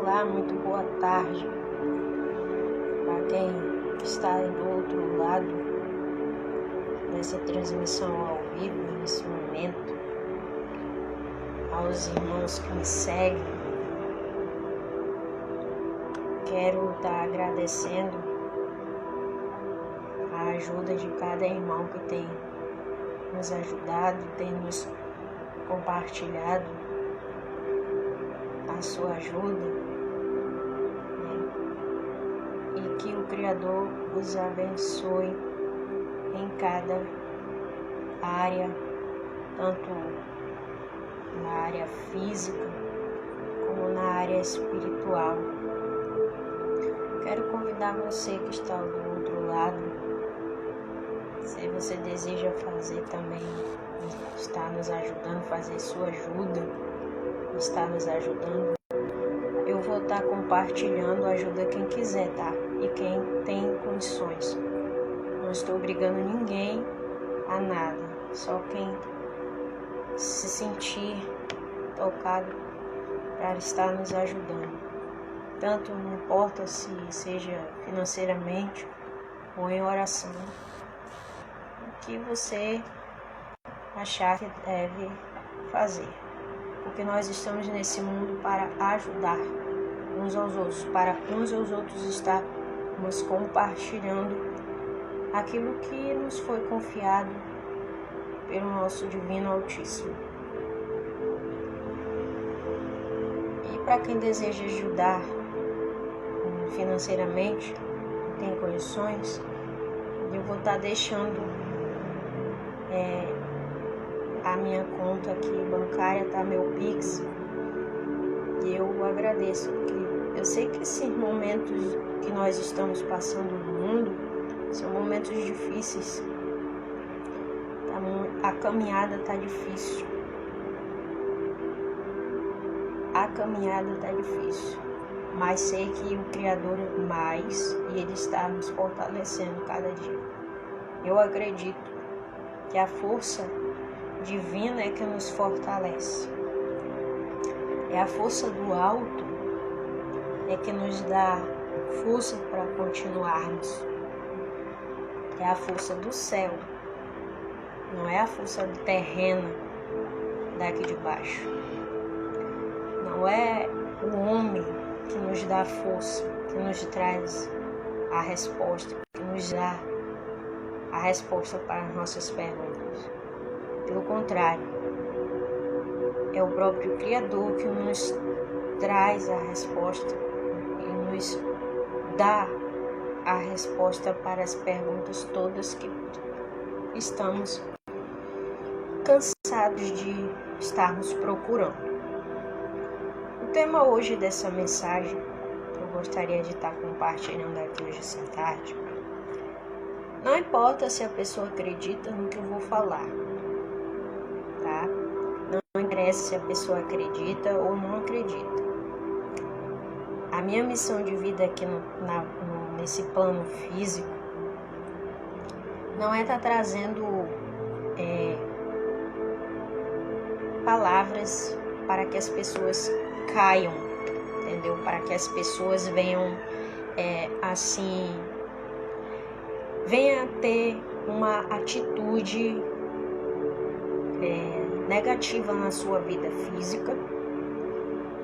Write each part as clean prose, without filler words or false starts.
Olá, muito boa tarde para quem está do outro lado dessa transmissão ao vivo nesse momento, aos irmãos que me seguem. Quero estar agradecendo a ajuda de cada irmão que tem nos ajudado, tem nos compartilhado a sua ajuda, e que o Criador os abençoe em cada área, tanto na área física como na área espiritual. Quero convidar você que está do outro lado, se você deseja fazer também, está nos ajudando, fazer sua ajuda, está nos ajudando. Eu vou estar compartilhando, ajuda quem quiser, tá? E quem tem condições. Não estou obrigando ninguém a nada, só quem se sentir tocado para estar nos ajudando. Tanto não importa se seja financeiramente ou em oração, o que você achar que deve fazer. Porque nós estamos nesse mundo para ajudar uns aos outros, para uns aos outros estarmos compartilhando aquilo que nos foi confiado pelo nosso Divino Altíssimo. E para quem deseja ajudar financeiramente, tem condições, eu vou estar deixando a minha conta aqui bancária, tá? Meu Pix. E eu agradeço, porque eu sei que esses momentos que nós estamos passando no mundo são momentos difíceis. A caminhada tá difícil. A caminhada tá difícil. Mas sei que o Criador é mais e Ele está nos fortalecendo cada dia. Eu acredito que a força divina é que nos fortalece. É a força do alto é que nos dá força para continuarmos. É a força do céu, não é a força terrena daqui de baixo. Não é o homem que nos dá força, que nos traz a resposta, que nos dá a resposta para as nossas perguntas. Pelo contrário, é o próprio Criador que nos traz a resposta e nos dá a resposta para as perguntas todas que estamos cansados de estarmos procurando. O tema hoje dessa mensagem, que eu gostaria de estar compartilhando aqui hoje essa tarde, não importa se a pessoa acredita no que eu vou falar, tá? Não interessa se a pessoa acredita ou não acredita. A minha missão de vida aqui nesse plano físico não é estar trazendo palavras para que as pessoas caiam, entendeu? Para que as pessoas venham venha ter uma atitude negativa na sua vida física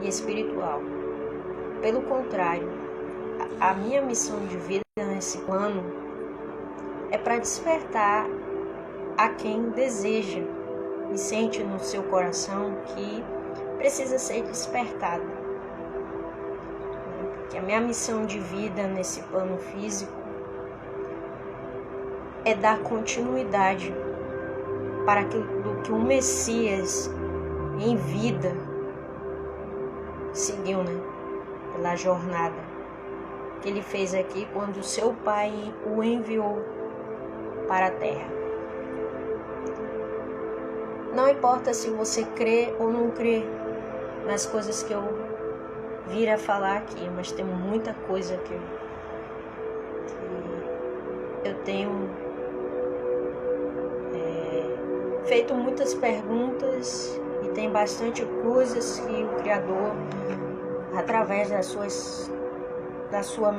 e espiritual. Pelo contrário, a minha missão de vida nesse plano é para despertar a quem deseja e sente no seu coração que precisa ser despertado. Porque a minha missão de vida nesse plano físico é dar continuidade para aquilo que o Messias em vida seguiu, pela jornada que ele fez aqui quando o seu Pai o enviou para a terra. Não importa se você crê ou não crê nas coisas que eu vir a falar aqui, mas tem muita coisa que eu tenho feito muitas perguntas e tem bastante coisas que o Criador através da sua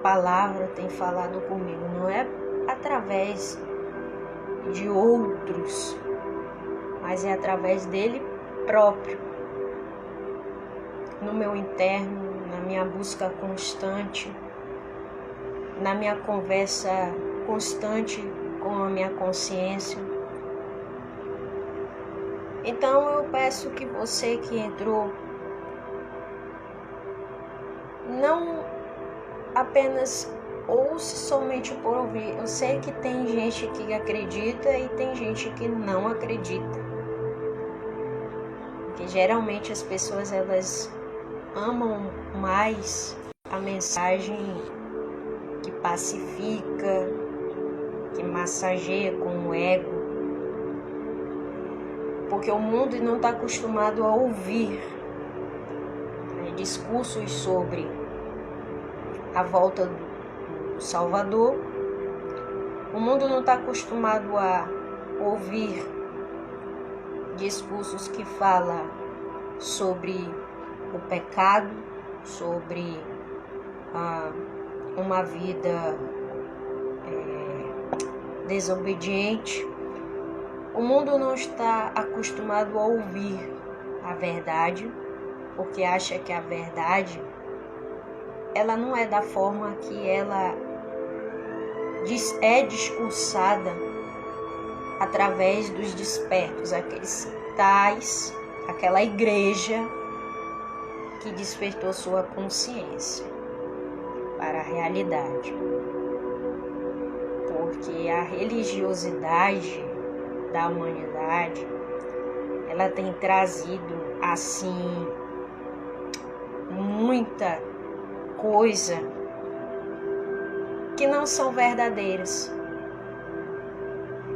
palavra tem falado comigo. Não é através de outros, mas é através dele próprio, no meu interno, na minha busca constante, na minha conversa constante com a minha consciência. Então eu peço que você que entrou não apenas ouça somente por ouvir. Eu sei que tem gente que acredita e tem gente que não acredita. Porque geralmente as pessoas elas amam mais a mensagem que pacifica, que massageia com o ego. Porque o mundo não está acostumado a ouvir discursos sobre a volta do Salvador. O mundo não está acostumado a ouvir discursos que falam sobre o pecado, sobre uma vida desobediente. O mundo não está acostumado a ouvir a verdade, porque acha que a verdade ela não é da forma que ela é discursada através dos despertos, aquela igreja que despertou sua consciência para a realidade. Porque a religiosidade da humanidade, ela tem trazido assim muita coisa que não são verdadeiras,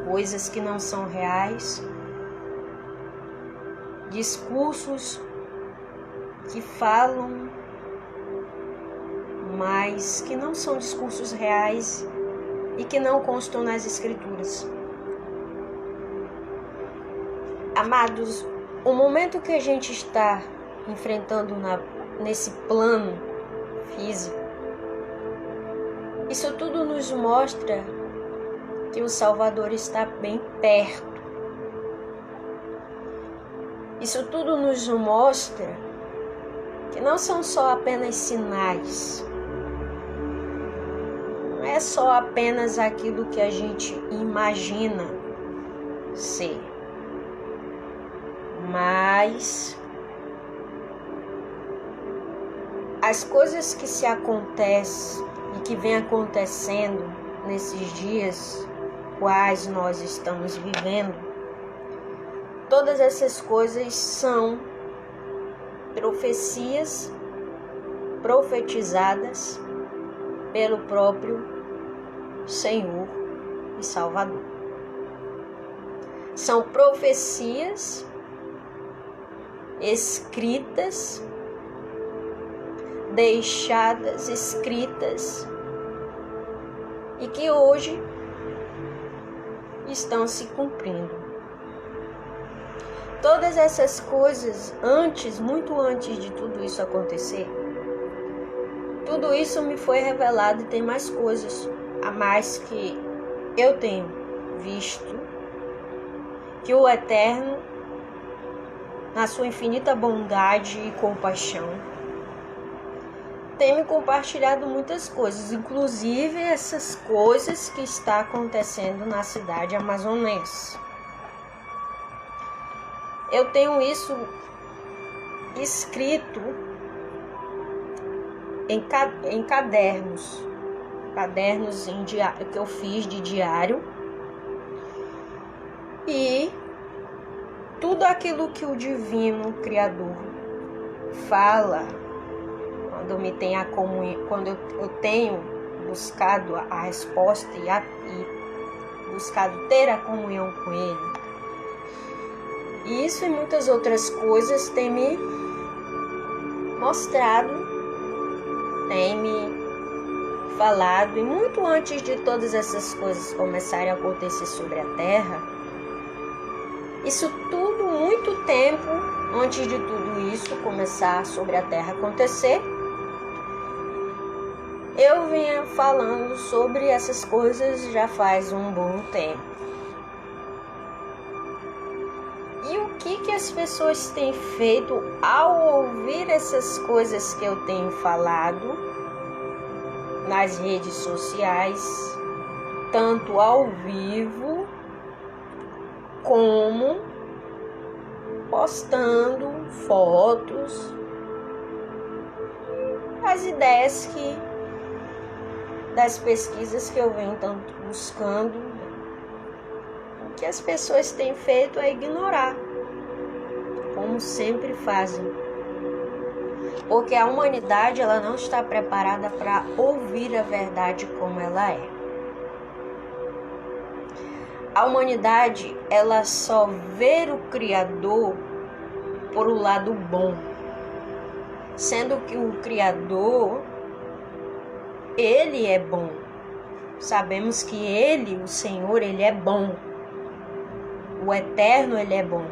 coisas que não são reais, discursos que falam, mas que não são discursos reais e que não constam nas Escrituras. Amados, o momento que a gente está enfrentando nesse plano físico, isso tudo nos mostra que o Salvador está bem perto. Isso tudo nos mostra que não são só apenas sinais, não é só apenas aquilo que a gente imagina ser, mas as coisas que se acontecem e que vem acontecendo nesses dias quais nós estamos vivendo, todas essas coisas são profecias profetizadas pelo próprio Senhor e Salvador. São profecias escritas, deixadas escritas e que hoje estão se cumprindo. Todas essas coisas muito antes de tudo isso acontecer, tudo isso me foi revelado e tem mais coisas a mais que eu tenho visto, que o Eterno, na sua infinita bondade e compaixão, tem me compartilhado muitas coisas, inclusive essas coisas que está acontecendo na cidade amazonense. Eu tenho isso escrito em cadernos que eu fiz de diário, e tudo aquilo que o Divino Criador fala, quando eu tenho buscado a resposta e buscado ter a comunhão com Ele. E isso e muitas outras coisas tem me mostrado, tem me falado, e muito antes de todas essas coisas começarem a acontecer sobre a terra, Isso tudo muito tempo antes de tudo isso começar sobre a Terra acontecer. Eu vinha falando sobre essas coisas já faz um bom tempo. E o que as pessoas têm feito ao ouvir essas coisas que eu tenho falado nas redes sociais, tanto ao vivo como postando fotos, as ideias das pesquisas que eu venho tanto buscando, o que as pessoas têm feito é ignorar, como sempre fazem. Porque a humanidade ela não está preparada para ouvir a verdade como ela é. A humanidade ela só vê o Criador por um lado bom, sendo que o Criador ele é bom. Sabemos que ele, o Senhor, ele é bom. O Eterno, ele é bom.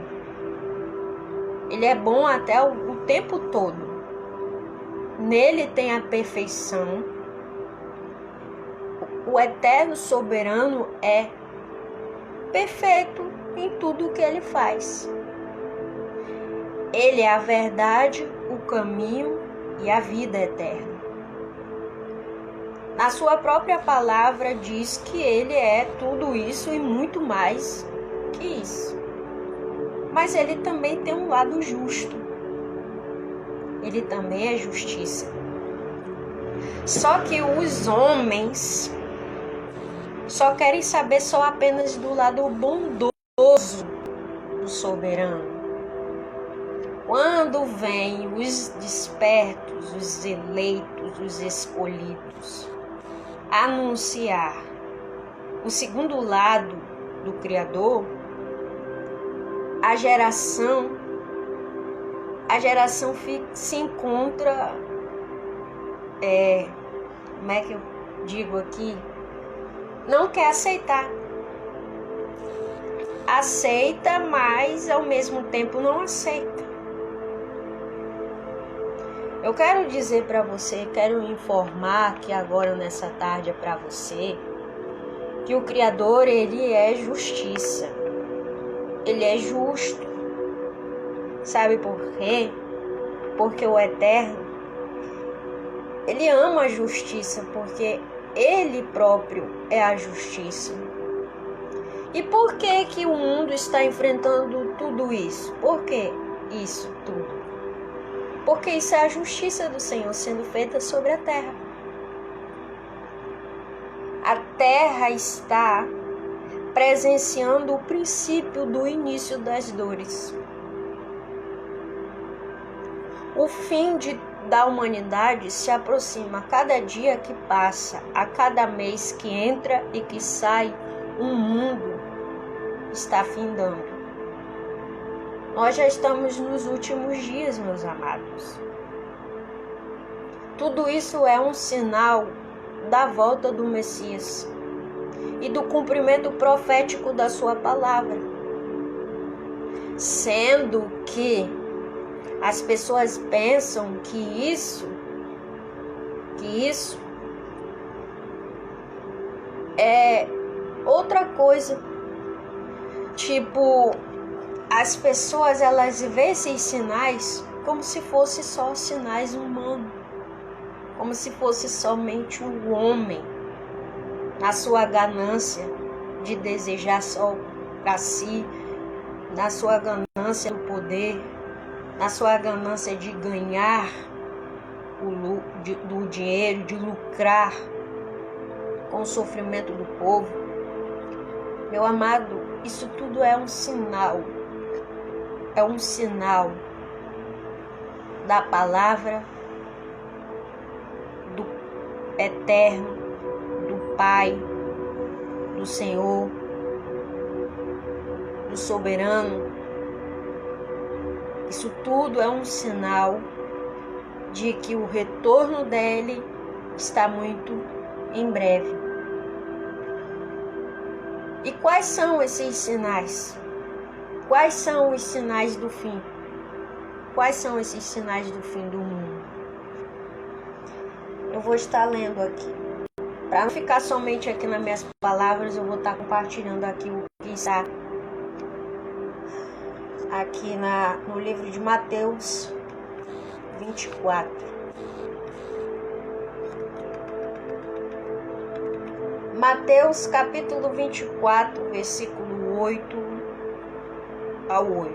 Ele é bom até o tempo todo. Nele tem a perfeição. O Eterno Soberano é perfeito em tudo o que ele faz. Ele é a verdade, o caminho e a vida eterna. Na sua própria palavra diz que ele é tudo isso e muito mais que isso. Mas ele também tem um lado justo. Ele também é justiça. Só que os homens só querem saber só apenas do lado bondoso do soberano. Quando vêm os despertos, os eleitos, os escolhidos, anunciar o segundo lado do Criador, a geração se encontra, como é que eu digo aqui? Não quer aceitar. Aceita, mas ao mesmo tempo não aceita. Eu quero dizer para você, quero informar que agora nessa tarde é para você, que o Criador, ele é justiça. Ele é justo. Sabe por quê? Porque o Eterno, ele ama a justiça, porque ele próprio é a justiça. E por que o mundo está enfrentando tudo isso? Por que isso tudo? Porque isso é a justiça do Senhor sendo feita sobre a terra. A terra está presenciando o princípio do início das dores. O fim da humanidade se aproxima a cada dia que passa, a cada mês que entra e que sai, o mundo está findando. Nós já estamos nos últimos dias, meus amados. Tudo isso é um sinal da volta do Messias e do cumprimento profético da sua palavra. Sendo que as pessoas pensam que isso é outra coisa. Tipo, as pessoas elas veem esses sinais como se fossem só sinais humanos, como se fosse somente o homem na sua ganância de desejar só para si, na sua ganância do poder, na sua ganância de ganhar do dinheiro, de lucrar com o sofrimento do povo. Meu amado, isso tudo é um sinal da palavra do Eterno, do Pai, do Senhor, do Soberano. Isso tudo é um sinal de que o retorno dele está muito em breve. E quais são esses sinais? Quais são os sinais do fim? Quais são esses sinais do fim do mundo? Eu vou estar lendo aqui. Para não ficar somente aqui nas minhas palavras, eu vou estar compartilhando aqui o que está aqui no livro de Mateus 24. Mateus capítulo 24, versículo 8 ao 8.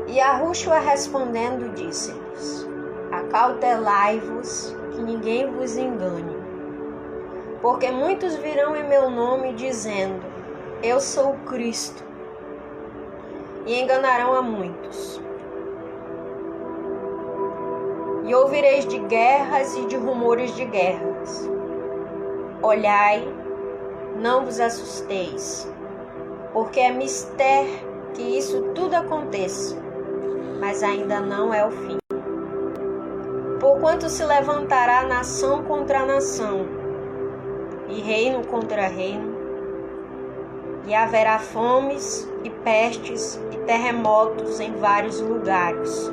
E Yahushua respondendo disse-lhes: acautelai-vos que ninguém vos engane, porque muitos virão em meu nome dizendo: eu sou o Cristo, e enganarão a muitos. E ouvireis de guerras e de rumores de guerras. Olhai, não vos assusteis, porque é mistério que isso tudo aconteça, mas ainda não é o fim. Porquanto se levantará nação contra nação, e reino contra reino, e haverá fomes e pestes e terremotos em vários lugares.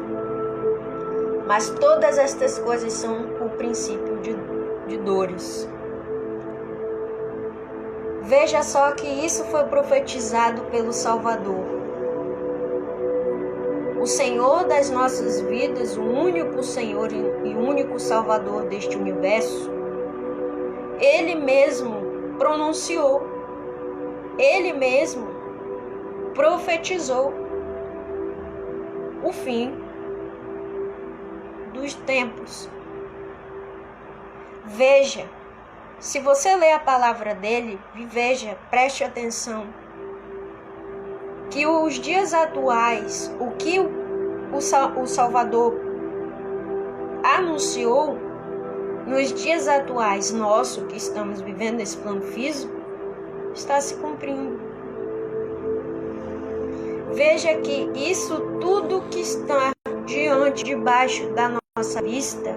Mas todas estas coisas são o princípio de dores. Veja só que isso foi profetizado pelo Salvador. O Senhor das nossas vidas, o único Senhor e único Salvador deste universo, Ele mesmo pronunciou, Ele mesmo profetizou o fim dos tempos. Veja, se você ler a palavra dele, veja, preste atenção, que os dias atuais, o que o Salvador anunciou, nos dias atuais nossos, que estamos vivendo nesse plano físico, está se cumprindo. Veja que isso tudo que está debaixo da nossa vista,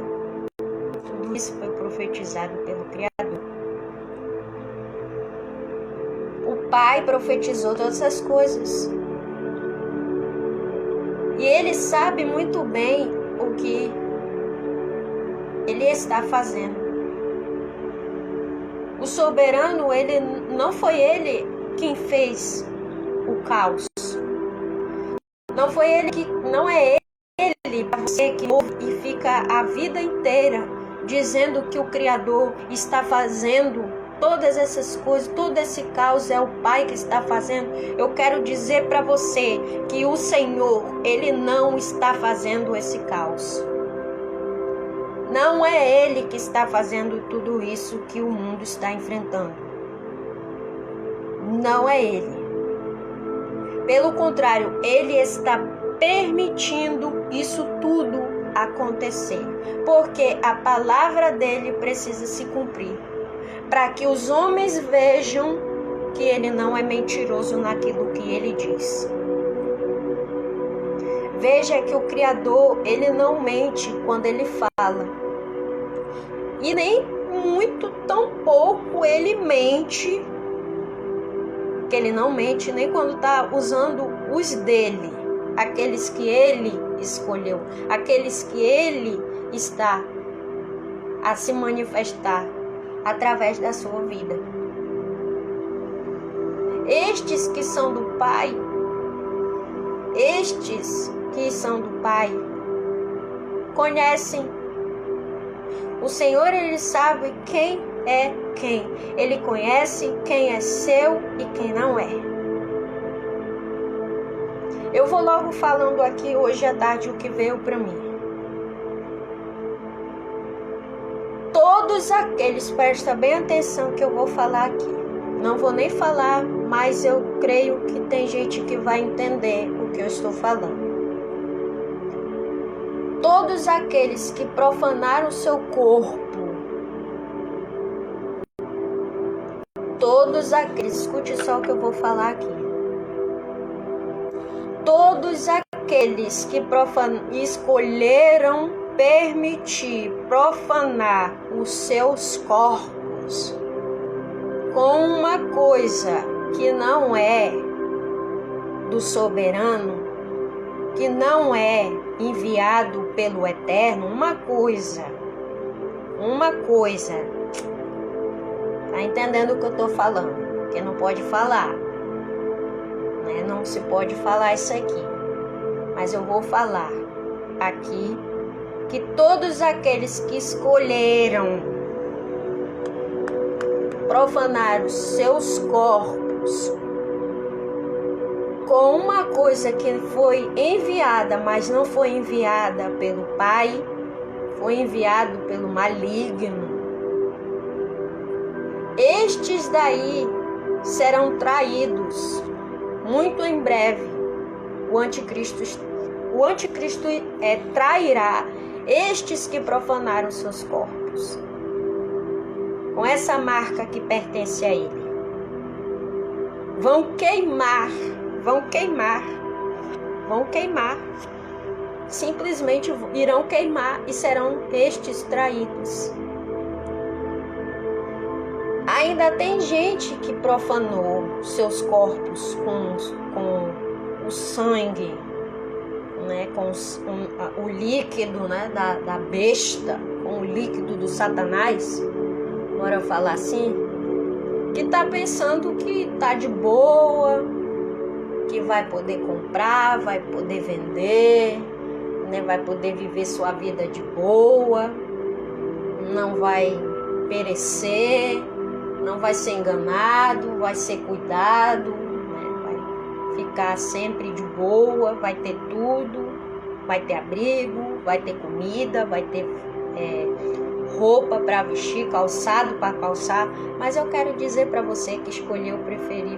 tudo isso foi profetizado pelo Criador. O Pai profetizou todas essas coisas. E Ele sabe muito bem o que Ele está fazendo. O soberano, não foi Ele quem fez o caos. Não é Ele para você que ouve e fica a vida inteira dizendo que o Criador está fazendo todas essas coisas, todo esse caos é o Pai que está fazendo. Eu quero dizer para você que o Senhor, Ele não está fazendo esse caos. Não é Ele que está fazendo tudo isso que o mundo está enfrentando. Não é Ele. Pelo contrário, Ele está permitindo isso tudo acontecer, porque a palavra dele precisa se cumprir, para que os homens vejam que ele não é mentiroso naquilo que ele diz. Veja que o Criador, ele não mente quando ele fala, e nem muito, tão pouco ele mente, que ele não mente nem quando está usando os dele, aqueles que ele escolheu, aqueles que ele está a se manifestar através da sua vida. Estes que são do Pai, conhecem o Senhor. Ele sabe quem é quem. Ele conhece quem é seu e quem não é. Eu vou logo falando aqui hoje à tarde o que veio para mim. Todos aqueles, presta bem atenção que eu vou falar aqui. Não vou nem falar, mas eu creio que tem gente que vai entender o que eu estou falando. Todos aqueles que profanaram o seu corpo, todos aqueles, escute só o que eu vou falar aqui. Todos aqueles que escolheram permitir profanar os seus corpos com uma coisa que não é do soberano, que não é enviado pelo Eterno, uma coisa, tá entendendo o que eu tô falando? Porque não pode falar, né? Não se pode falar isso aqui, mas eu vou falar aqui que todos aqueles que escolheram profanar os seus corpos com uma coisa que foi enviada, mas não foi enviada pelo Pai, foi enviado pelo maligno. Estes daí serão traídos muito em breve. O anticristo trairá estes que profanaram seus corpos com essa marca que pertence a ele. Vão queimar, simplesmente irão queimar e serão estes traídos. Ainda tem gente que profanou seus corpos com o sangue, né, com o líquido, né, da besta, com o líquido do Satanás, bora falar assim, que tá pensando que tá de boa, que vai poder comprar, vai poder vender, né, vai poder viver sua vida de boa, não vai perecer, não vai ser enganado, vai ser cuidado, né, vai ficar sempre de boa, vai ter tudo, vai ter abrigo, vai ter comida, vai ter roupa para vestir, calçado para calçar. Mas eu quero dizer para você que escolheu preferir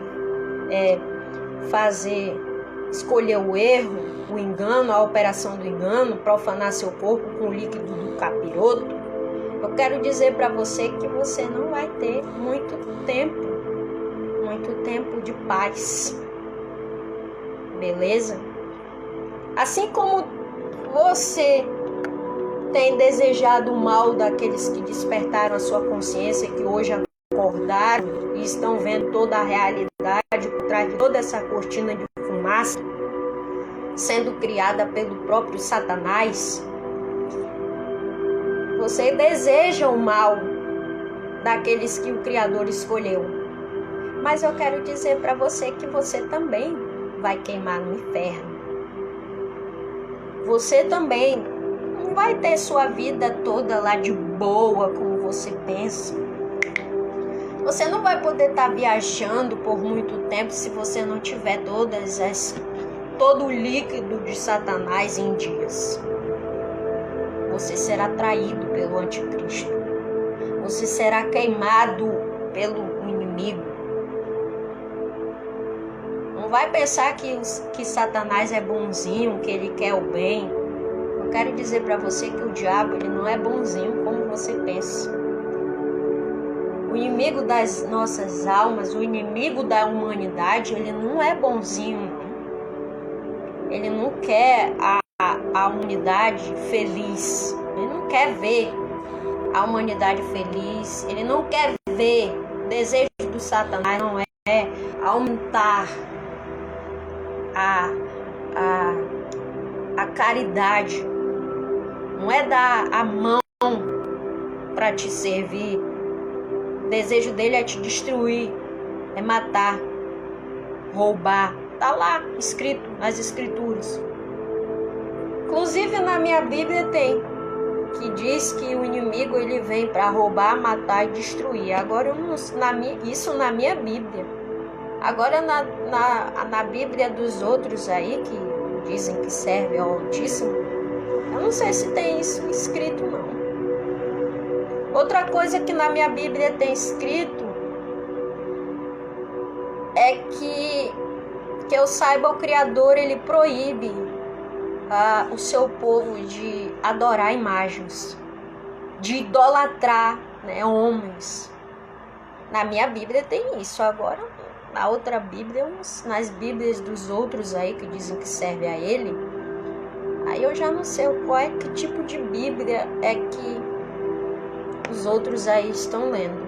escolher o erro, o engano, a operação do engano, profanar seu corpo com o líquido do capiroto. Eu quero dizer para você que você não vai ter muito tempo de paz. Beleza? Assim como você tem desejado o mal daqueles que despertaram a sua consciência, que hoje acordaram e estão vendo toda a realidade por trás de toda essa cortina de fumaça sendo criada pelo próprio Satanás. Você deseja o mal daqueles que o Criador escolheu. Mas eu quero dizer para você que você também vai queimar no inferno. Você também não vai ter sua vida toda lá de boa, como você pensa. Você não vai poder estar viajando por muito tempo se você não tiver todo o líquido de Satanás em dias. Você será traído pelo anticristo. Você será queimado pelo inimigo. Não vai pensar que Satanás é bonzinho, que ele quer o bem. Eu quero dizer para você que o diabo ele não é bonzinho como você pensa. O inimigo das nossas almas, o inimigo da humanidade, ele não é bonzinho. Ele não quer a humanidade feliz. Ele não quer ver a humanidade feliz. Ele não quer ver. O desejo do Satanás não é aumentar a caridade. Não é dar a mão para te servir. O desejo dele é te destruir, é matar, roubar. Está lá escrito nas escrituras. Inclusive na minha Bíblia tem que diz que o inimigo ele vem para roubar, matar e destruir. Agora isso na minha Bíblia. Agora na Bíblia dos outros aí que dizem que serve ao Altíssimo, eu não sei se tem isso escrito não. Outra coisa que na minha Bíblia tem escrito é que eu saiba, o Criador ele proíbe o seu povo de adorar imagens, de idolatrar, né, homens. Na minha Bíblia tem isso. Agora, na outra Bíblia, nas Bíblias dos outros aí que dizem que serve a ele, aí eu já não sei que tipo de Bíblia é que os outros aí estão lendo.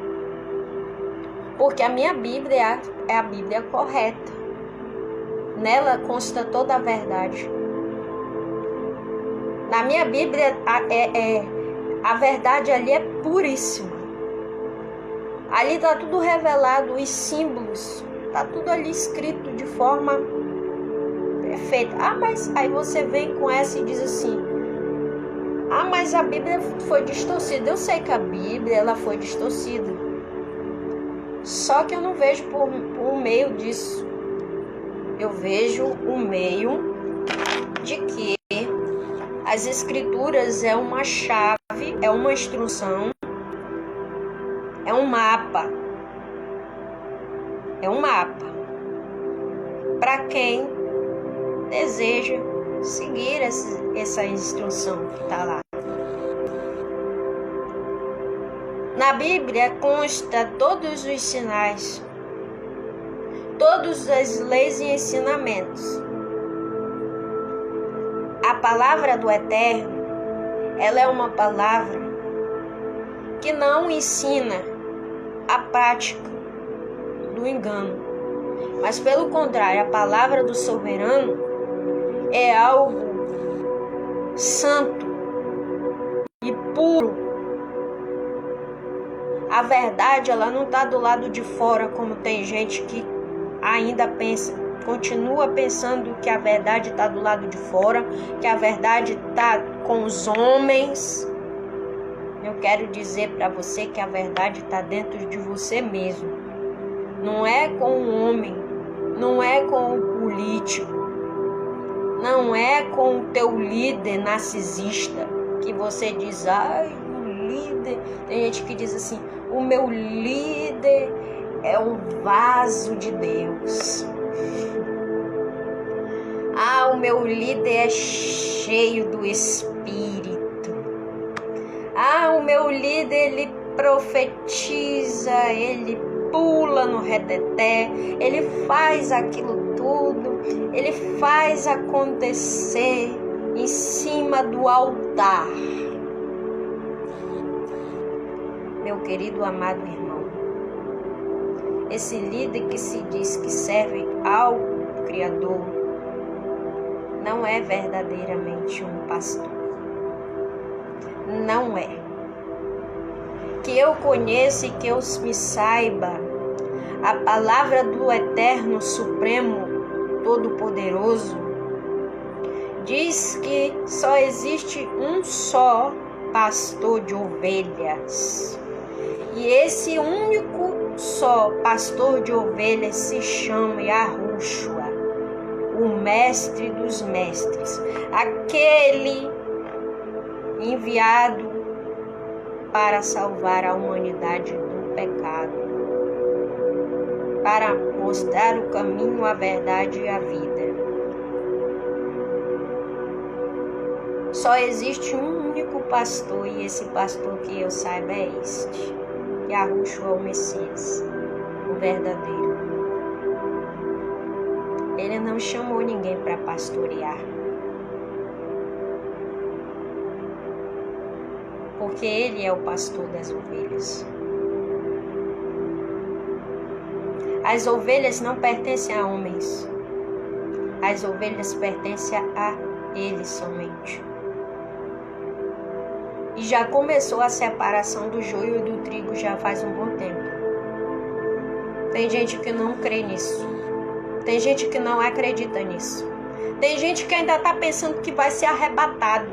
Porque a minha Bíblia é a Bíblia correta. Nela consta toda a verdade. Na minha Bíblia, a verdade ali é puríssima. Ali está tudo revelado, os símbolos, está tudo ali escrito de forma perfeita. Mas aí você vem com essa e diz assim: mas a Bíblia foi distorcida. Eu sei que a Bíblia ela foi distorcida. Só que eu não vejo por meio disso. Eu vejo o meio de que as Escrituras é uma chave, é uma instrução, é um mapa. É um mapa para quem deseja seguir essa instrução que está lá. Na Bíblia consta todos os sinais, todas as leis e ensinamentos. A palavra do Eterno, ela é uma palavra que não ensina a prática do engano, mas pelo contrário, a palavra do soberano é algo santo e puro. A verdade, ela não está do lado de fora, como tem gente que ainda pensa, continua pensando que a verdade está do lado de fora, que a verdade está com os homens. Eu quero dizer para você que a verdade está dentro de você mesmo. Não é com o homem, não é com o político, não é com o teu líder narcisista, que você diz, o líder. Tem gente que diz assim, o meu líder é um vaso de Deus. O meu líder é cheio do Espírito. O meu líder, ele profetiza, ele pula no reteté, ele faz aquilo tudo, ele faz acontecer em cima do altar. Meu querido amado irmão, esse líder que se diz que serve ao Criador não é verdadeiramente um pastor. Não é. Que eu conheça e que eu me saiba, a palavra do Eterno Supremo Todo-Poderoso diz que só existe um só pastor de ovelhas. E esse único só pastor de ovelhas se chama Yahushua, o mestre dos mestres, aquele enviado para salvar a humanidade do pecado, para mostrar o caminho, a verdade e a vida. Só existe um único pastor, e esse pastor que eu saiba é este, Yahushua, o Messias, o verdadeiro. Ele não chamou ninguém para pastorear, porque ele é o pastor das ovelhas. As ovelhas não pertencem a homens, as ovelhas pertencem a ele somente. E já começou a separação do joio e do trigo já faz um bom tempo. Tem gente que não crê nisso. Tem gente que não acredita nisso. Tem gente que ainda está pensando que vai ser arrebatado.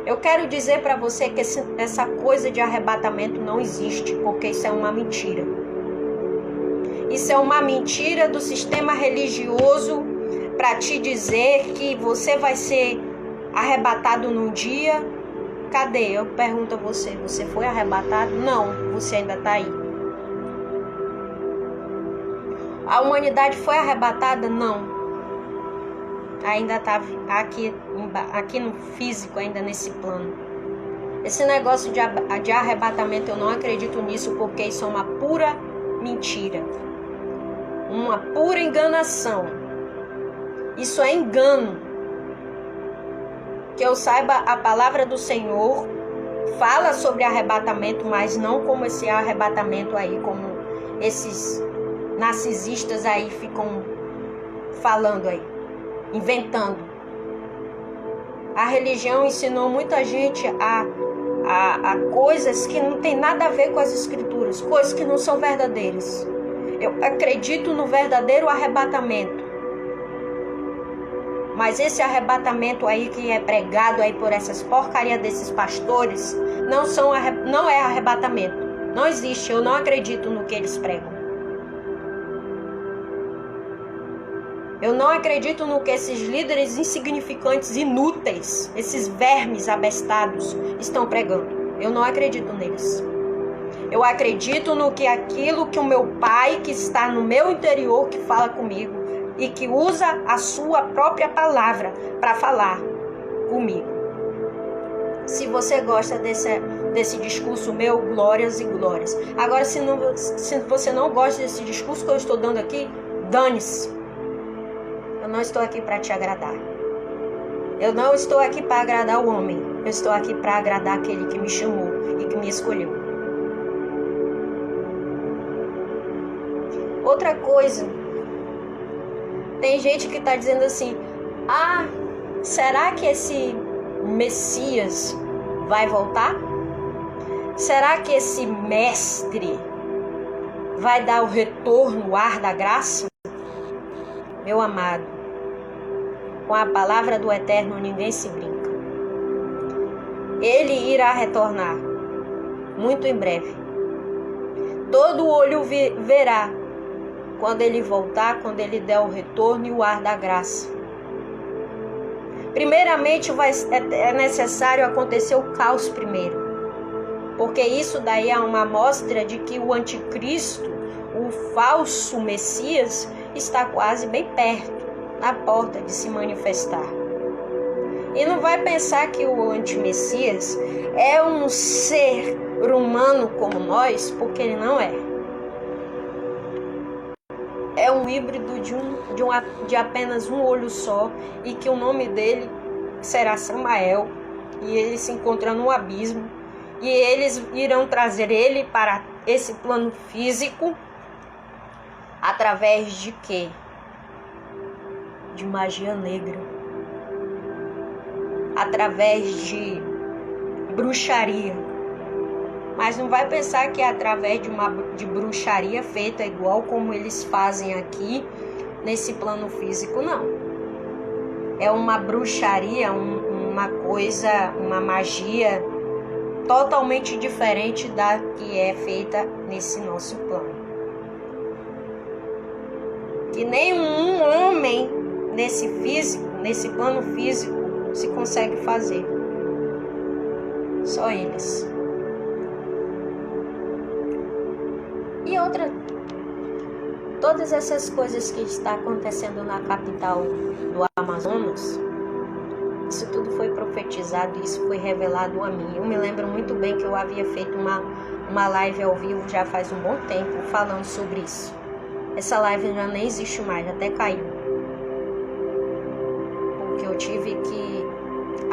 Eu quero dizer para você que essa coisa de arrebatamento não existe, porque isso é uma mentira. Isso é uma mentira do sistema religioso para te dizer que você vai ser arrebatado num dia. Cadê? Eu pergunto a você, você foi arrebatado? Não, você ainda está aí. A humanidade foi arrebatada? Não. Ainda está aqui no físico, ainda nesse plano. Esse negócio de arrebatamento, eu não acredito nisso, porque isso é uma pura mentira. Uma pura enganação. Isso é engano. Que eu saiba, a palavra do Senhor fala sobre arrebatamento, mas não como esse arrebatamento aí, como esses narcisistas aí ficam falando aí, inventando. A religião ensinou muita gente a coisas que não tem nada a ver com as escrituras, coisas que não são verdadeiras. Eu acredito no verdadeiro arrebatamento. Mas esse arrebatamento aí que é pregado aí por essas porcarias desses pastores, não é arrebatamento. Não existe, eu não acredito no que eles pregam. Eu não acredito no que esses líderes insignificantes, inúteis, esses vermes abestados estão pregando. Eu não acredito neles. Eu acredito no que aquilo que o meu Pai, que está no meu interior, que fala comigo e que usa a sua própria palavra para falar comigo. Se você gosta desse discurso meu, glórias e glórias. Agora, se você não gosta desse discurso que eu estou dando aqui, dane-se. Eu não estou aqui para te agradar. Eu não estou aqui para agradar o homem. Eu estou aqui para agradar aquele que me chamou e que me escolheu. Outra coisa, tem gente que está dizendo assim: será que esse Messias vai voltar? Será que esse mestre vai dar o retorno, o ar da graça? Meu amado, com a palavra do Eterno ninguém se brinca. Ele irá retornar muito em breve. Todo olho verá quando ele voltar, quando ele der o retorno e o ar da graça. Primeiramente é necessário acontecer o caos primeiro, porque isso daí é uma amostra de que o anticristo, o falso Messias, está quase bem perto, na porta de se manifestar. E não vai pensar que o antimessias é um ser humano como nós, porque ele não é. É um híbrido de apenas um olho só, e que o nome dele será Samael, e ele se encontra no abismo, e eles irão trazer ele para esse plano físico através de quê? De magia negra, através de bruxaria. Mas não vai pensar que é através de bruxaria feita igual como eles fazem aqui nesse plano físico, não. É uma bruxaria, uma coisa, uma magia totalmente diferente da que é feita nesse nosso plano. Que nenhum homem nesse plano físico se consegue fazer. Só eles. E outra, todas essas coisas que está acontecendo na capital do Amazonas, isso tudo foi profetizado, isso foi revelado a mim. Eu me lembro muito bem que eu havia feito uma live ao vivo já faz um bom tempo falando sobre isso. Essa live já nem existe mais, até caiu. Porque eu tive que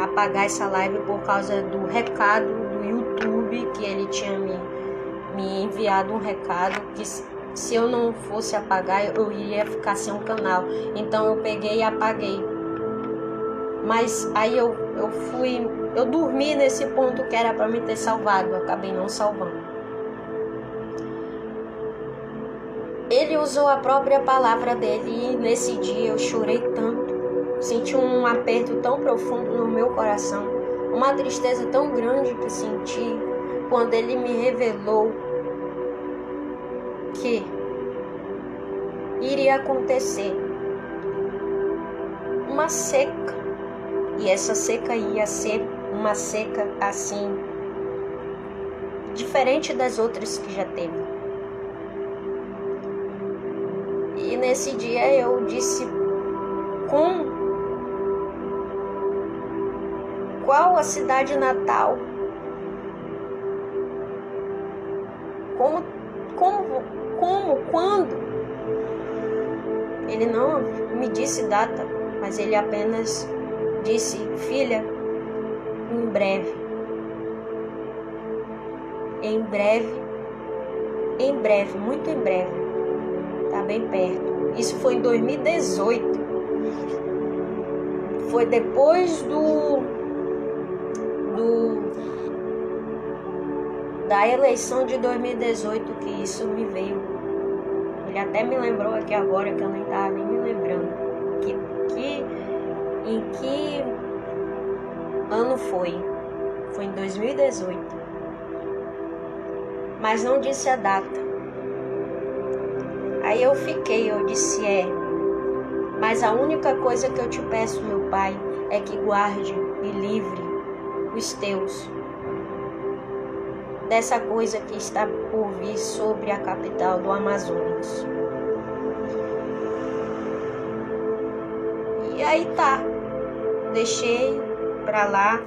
apagar essa live por causa do recado do YouTube, que ele tinha me enviado um recado que se eu não fosse apagar, eu iria ficar sem um canal. Então eu peguei e apaguei. Mas aí eu dormi nesse ponto que era para me ter salvado, eu acabei não salvando. Ele usou a própria palavra dele, e nesse dia eu chorei tanto, senti um aperto tão profundo no meu coração, uma tristeza tão grande que senti quando ele me revelou que iria acontecer uma seca, e essa seca ia ser uma seca assim, diferente das outras que já teve. E nesse dia eu disse: qual a cidade natal? Quando? Ele não me disse data, mas ele apenas disse: filha, em breve em breve, muito em breve. Tá bem perto. Isso foi em 2018. Foi depois da eleição de 2018 que isso me veio. Ele até me lembrou aqui agora, que eu nem estava nem me lembrando. Em que ano foi? Foi em 2018. Mas não disse a data. Aí eu disse, mas a única coisa que eu te peço, meu Pai, é que guarde e livre os teus dessa coisa que está por vir sobre a capital do Amazonas. E aí tá, deixei pra lá,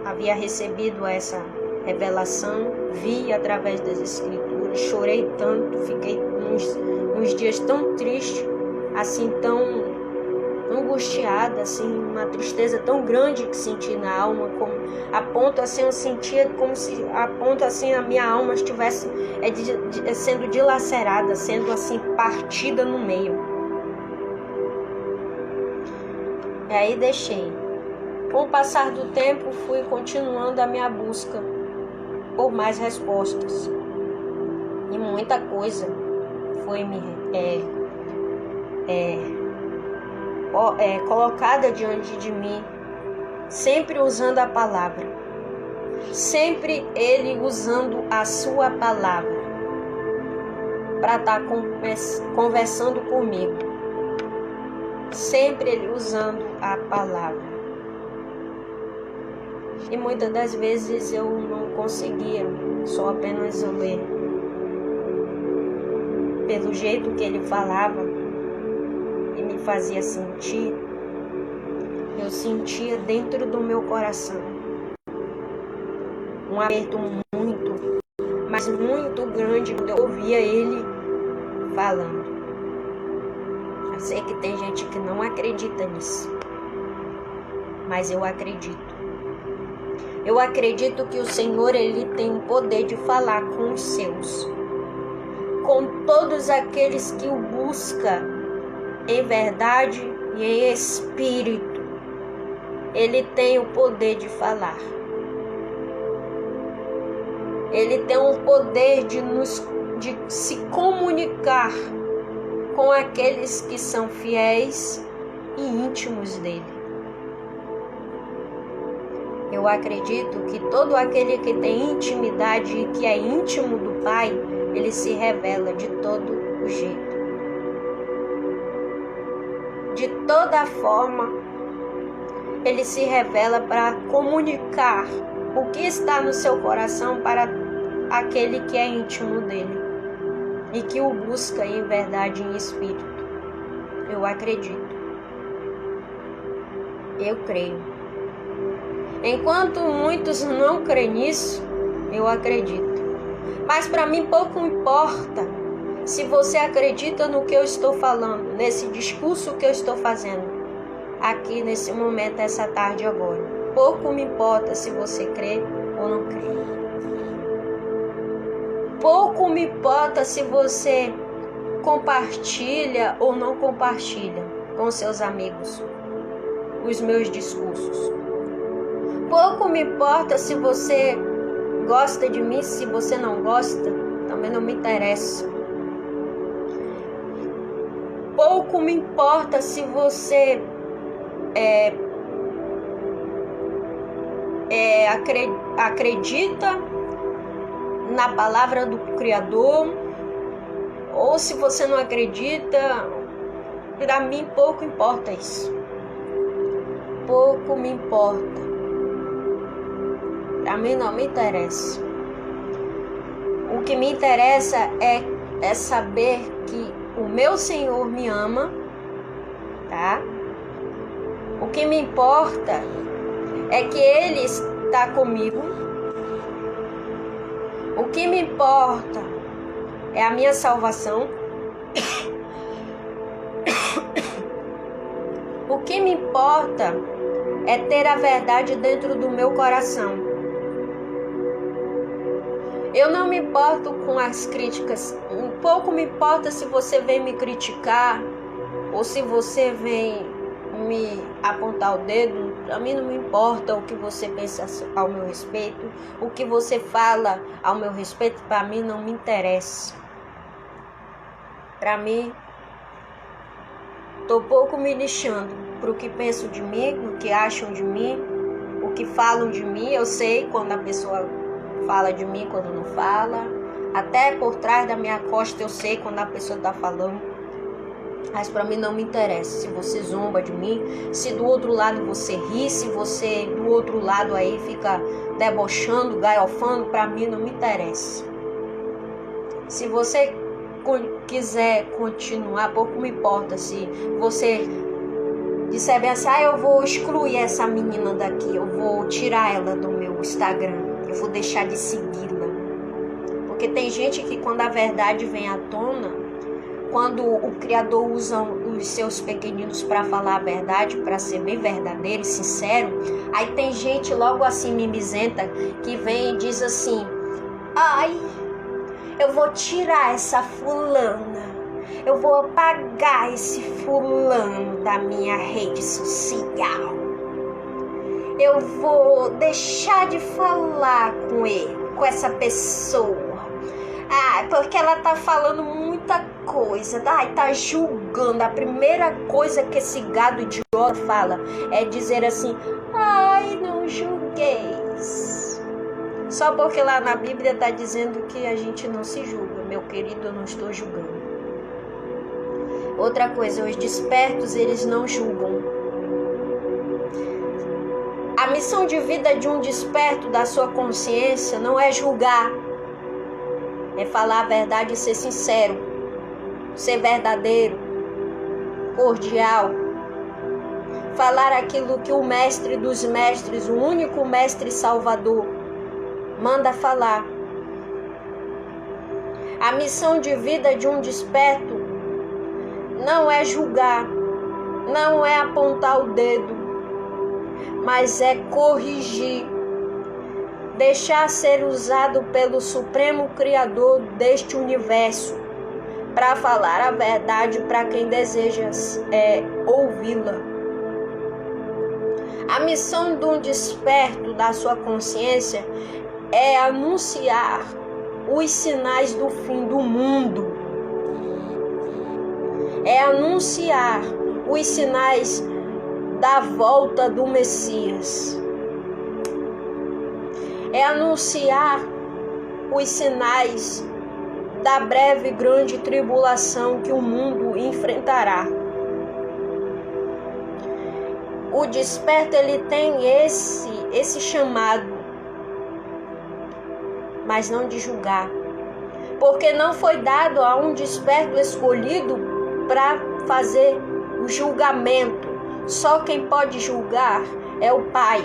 havia recebido essa revelação, vi através das escrituras, chorei tanto, fiquei uns dias tão triste, assim, tão angustiada, assim, uma tristeza tão grande que senti na alma, a ponto assim eu sentia como se a minha alma estivesse sendo dilacerada, sendo assim partida no meio. E aí deixei. Com o passar do tempo fui continuando a minha busca por mais respostas, e muita coisa foi colocada diante de mim, sempre usando a palavra, sempre ele usando a sua palavra para estar conversando comigo, sempre ele usando a palavra. E muitas das vezes eu não conseguia, só apenas eu ler. Pelo jeito que ele falava e me fazia sentir, eu sentia dentro do meu coração um aperto muito, mas muito grande quando eu ouvia ele falando. Eu sei que tem gente que não acredita nisso, mas eu acredito. Eu acredito que o Senhor, ele tem o poder de falar com os seus, com todos aqueles que o buscam em verdade e em espírito. Ele tem o poder de falar. Ele tem o poder de se comunicar com aqueles que são fiéis e íntimos dele. Eu acredito que todo aquele que tem intimidade e que é íntimo do Pai, ele se revela de todo o jeito. De toda forma, ele se revela para comunicar o que está no seu coração para aquele que é íntimo dele e que o busca em verdade e em espírito. Eu acredito. Eu creio. Enquanto muitos não creem nisso, eu acredito. Mas para mim pouco importa se você acredita no que eu estou falando, nesse discurso que eu estou fazendo, aqui nesse momento, essa tarde agora. Pouco me importa se você crê ou não crê. Pouco me importa se você compartilha ou não compartilha com seus amigos os meus discursos. Pouco me importa se você gosta de mim, se você não gosta, também não me interessa. Pouco me importa se você acredita na palavra do Criador, ou se você não acredita. Para mim pouco importa isso. Pouco me importa. Para mim não me interessa. O que me interessa é saber que o meu Senhor me ama, tá? O que me importa é que Ele está comigo. O que me importa é a minha salvação. O que me importa é ter a verdade dentro do meu coração. Eu não me importo com as críticas. Um pouco me importa se você vem me criticar ou se você vem me apontar o dedo. A mim não me importa o que você pensa ao meu respeito, o que você fala ao meu respeito, para mim não me interessa. Para mim, tô pouco me lixando pro que pensam de mim, o que acham de mim, o que falam de mim. Eu sei quando a pessoa fala de mim, quando não fala. Até por trás da minha costa eu sei quando a pessoa tá falando. Mas para mim não me interessa se você zomba de mim, se do outro lado você ri, se você do outro lado aí fica debochando, gaiofando, para mim não me interessa. Se você quiser continuar, pouco me importa se você disser bem assim, eu vou excluir essa menina daqui, eu vou tirar ela do meu Instagram, eu vou deixar de segui-la. Porque tem gente que quando a verdade vem à tona, quando o Criador usa os seus pequeninos para falar a verdade, para ser bem verdadeiro e sincero, aí tem gente logo assim mimizenta que vem e diz assim, eu vou tirar essa fulana, eu vou apagar esse fulano da minha rede social, eu vou deixar de falar com ele, com essa pessoa, porque ela tá falando muita coisa, tá julgando. A primeira coisa que esse gado idiota fala é dizer assim, não julgueis. Só porque lá na Bíblia tá dizendo que a gente não se julga. Meu querido, eu não estou julgando. Outra coisa, os despertos, eles não julgam. A missão de vida de um desperto da sua consciência não é julgar. É falar a verdade e ser sincero, ser verdadeiro, cordial. Falar aquilo que o mestre dos mestres, o único mestre salvador, manda falar. A missão de vida de um desperto não é julgar, não é apontar o dedo, mas é corrigir. Deixar ser usado pelo Supremo Criador deste universo para falar a verdade para quem deseja ouvi-la. A missão de um desperto da sua consciência é anunciar os sinais do fim do mundo. É anunciar os sinais da volta do Messias. É anunciar os sinais da breve e grande tribulação que o mundo enfrentará. O desperto, ele tem esse chamado, mas não de julgar, porque não foi dado a um desperto escolhido para fazer o julgamento. Só quem pode julgar é o Pai.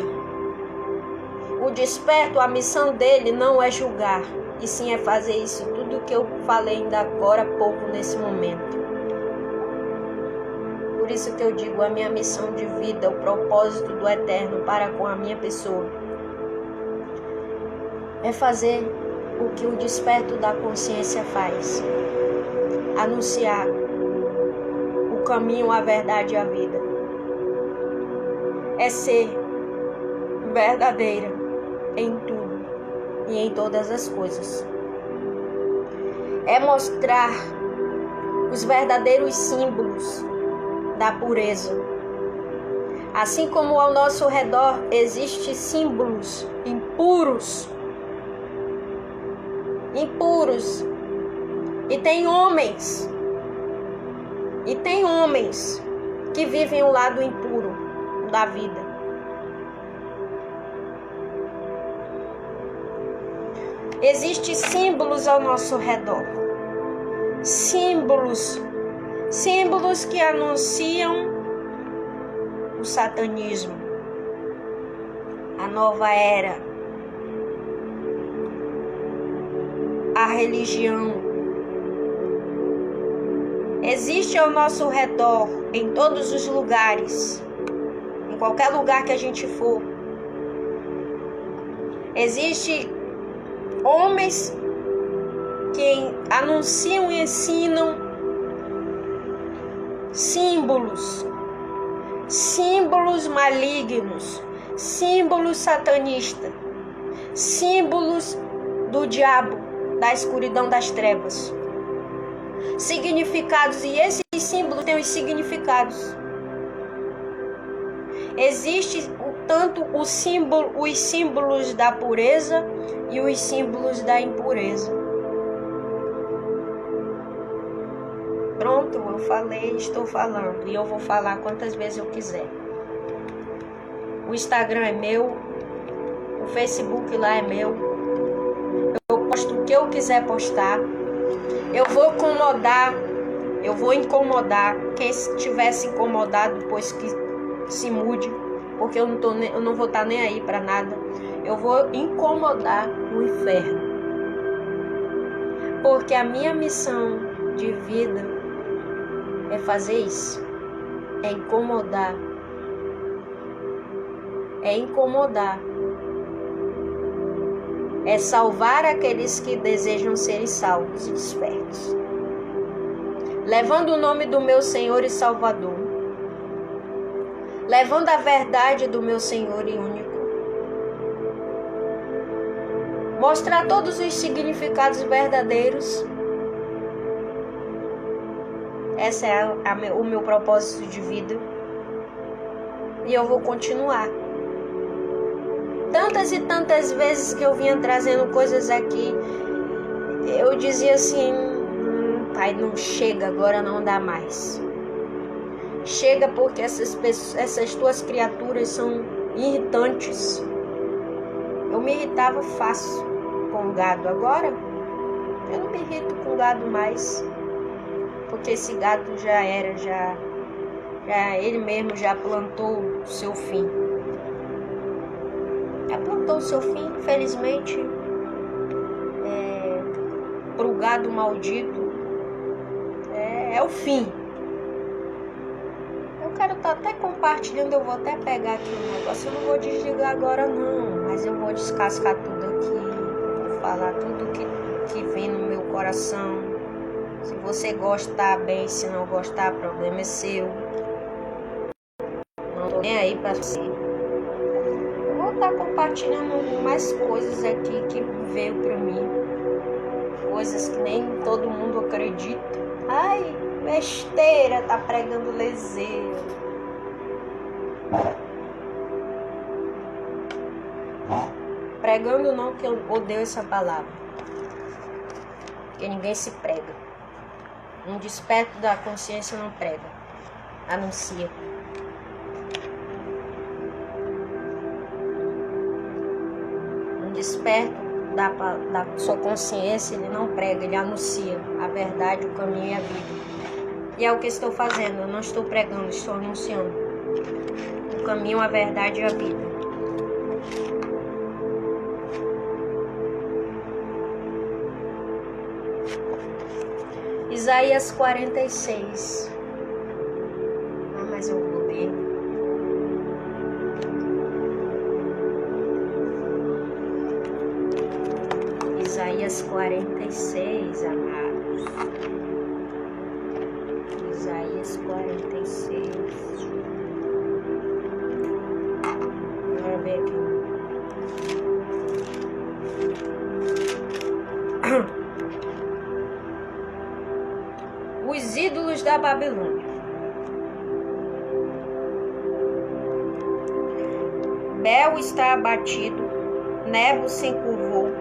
O desperto, a missão dele não é julgar, e sim é fazer isso, tudo que eu falei ainda agora há pouco nesse momento. Por isso que eu digo, a minha missão de vida, o propósito do Eterno para com a minha pessoa, é fazer o que o desperto da consciência faz. Anunciar o caminho, a verdade e a vida. É ser verdadeira em tudo e em todas as coisas. É mostrar os verdadeiros símbolos da pureza. Assim como ao nosso redor existem símbolos impuros, e tem homens que vivem o lado impuro da vida. Existem símbolos ao nosso redor. Símbolos que anunciam o satanismo, a nova era, a religião. Existe ao nosso redor, em todos os lugares, em qualquer lugar que a gente for. Existe homens que anunciam e ensinam símbolos malignos, símbolos satanistas, símbolos do diabo, da escuridão das trevas, significados, e esses símbolos têm os significados. Existe tanto os símbolos da pureza e os símbolos da impureza. Pronto, eu falei, estou falando, e eu vou falar quantas vezes eu quiser. O Instagram é meu, o Facebook lá é meu. Eu posto o que eu quiser postar. Eu vou incomodar quem estivesse incomodado, depois que se mude, porque eu não vou estar nem aí para nada. Eu vou incomodar o inferno, porque a minha missão de vida é fazer isso, é incomodar, é salvar aqueles que desejam serem salvos e despertos, levando o nome do meu Senhor e Salvador, levando a verdade do meu Senhor e único, mostrar todos os significados verdadeiros. Esse é o meu propósito de vida, e eu vou continuar. Tantas e tantas vezes que eu vinha trazendo coisas aqui, eu dizia assim: Pai, não chega, agora não dá mais. Chega, porque essas tuas criaturas são irritantes. Eu me irritava fácil com o gado, agora eu não me irrito com o gado mais, porque esse gado já ele mesmo já plantou o seu fim. Já plantou o seu fim, infelizmente. Pro gado maldito é o fim. Eu quero estar até compartilhando, eu vou até pegar aqui um negócio, eu não vou desligar agora não, mas eu vou descascar tudo aqui, vou falar tudo que vem no meu coração. Se você gostar, bem, se não gostar, problema é seu. Não tô nem aí pra você. Eu vou estar compartilhando mais coisas aqui que veio pra mim. Coisas que nem todo mundo acredita. Ai, besteira, tá pregando lezeiro. Pregando não, que eu odeio essa palavra. Porque ninguém se prega. Um desperto da consciência não prega, anuncia. Um desperto da sua consciência, ele não prega, ele anuncia a verdade, o caminho e a vida. E é o que estou fazendo, eu não estou pregando, estou anunciando o caminho, a verdade e a vida. Isaías 46. Mas eu vou ler. Isaías 46, amados. Isaías 46. Vamos ver aqui. Os ídolos da Babilônia. Bel está abatido, Nebo se encurvou.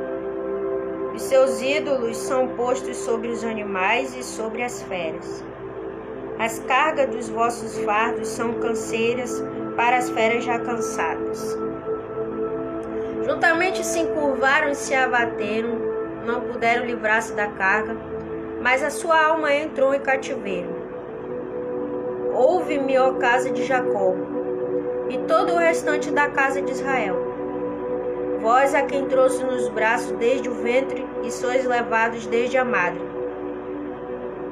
Os seus ídolos são postos sobre os animais e sobre as feras. As cargas dos vossos fardos são canseiras para as feras já cansadas. Juntamente se encurvaram e se abateram, não puderam livrar-se da carga, mas a sua alma entrou em cativeiro. Ouve-me, ó casa de Jacó, e todo o restante da casa de Israel. Vós a quem trouxe nos braços desde o ventre, e sois levados desde a madre.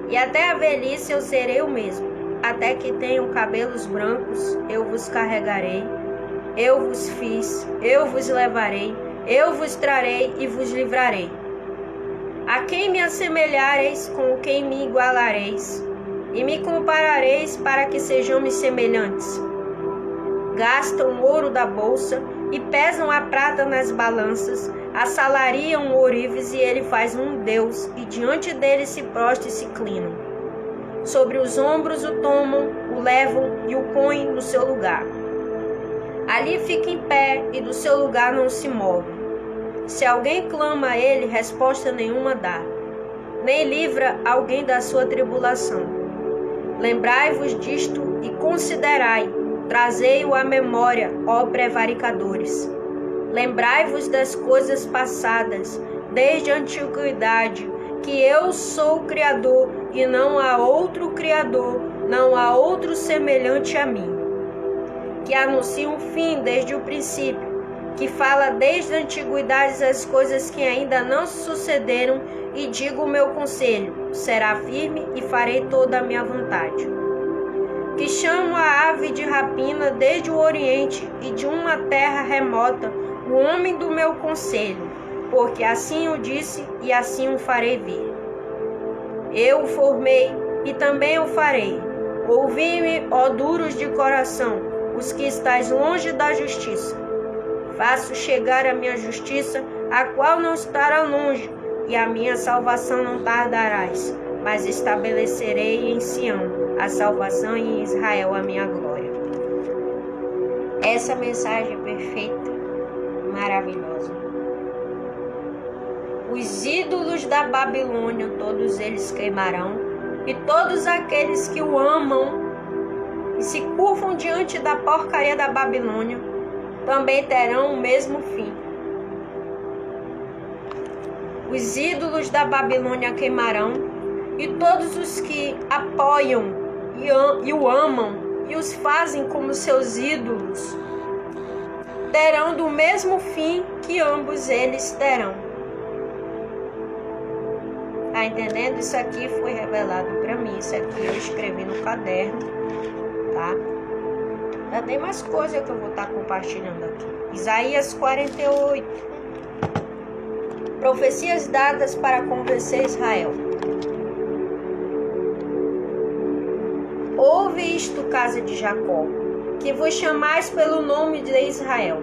E até a velhice eu serei o mesmo, até que tenham cabelos brancos, eu vos carregarei, eu vos fiz, eu vos levarei, eu vos trarei e vos livrarei. A quem me assemelhareis, com quem me igualareis, e me comparareis para que sejamos semelhantes. Gastam o ouro da bolsa e pesam a prata nas balanças, assalariam o ourives e ele faz um deus, e diante dele se prostra e se inclinam. Sobre os ombros o tomam, o levam e o põem no seu lugar. Ali fica em pé e do seu lugar não se move. Se alguém clama a ele, resposta nenhuma dá, nem livra alguém da sua tribulação. Lembrai-vos disto e considerai, trazei-o à memória, ó prevaricadores. Lembrai-vos das coisas passadas, desde a antiguidade, que eu sou o Criador e não há outro Criador, não há outro semelhante a mim. Que anuncia um fim desde o princípio, que fala desde a antiguidade as coisas que ainda não sucederam, e digo o meu conselho, será firme e farei toda a minha vontade. Que chamo a ave de rapina desde o oriente e de uma terra remota, o homem do meu conselho, porque assim o disse e assim o farei vir. Eu o formei e também o farei. Ouvi-me, ó duros de coração, os que estáis longe da justiça. Faço chegar a minha justiça, a qual não estará longe, e a minha salvação não tardarás, mas estabelecerei em Sião a salvação e em Israel a minha glória. Essa mensagem é perfeita, maravilhosa. Os ídolos da Babilônia, todos eles queimarão, e todos aqueles que o amam e se curvam diante da porcaria da Babilônia, também terão o mesmo fim. Os ídolos da Babilônia queimarão, e todos os que apoiam e o amam e os fazem como seus ídolos terão do mesmo fim que ambos eles terão. Tá entendendo? Isso aqui foi revelado para mim. Isso aqui eu escrevi no caderno, tá? Já tem mais coisa que eu vou estar compartilhando aqui. Isaías 48. Profecias dadas para convencer Israel. Ouve isto, casa de Jacó, que vos chamais pelo nome de Israel,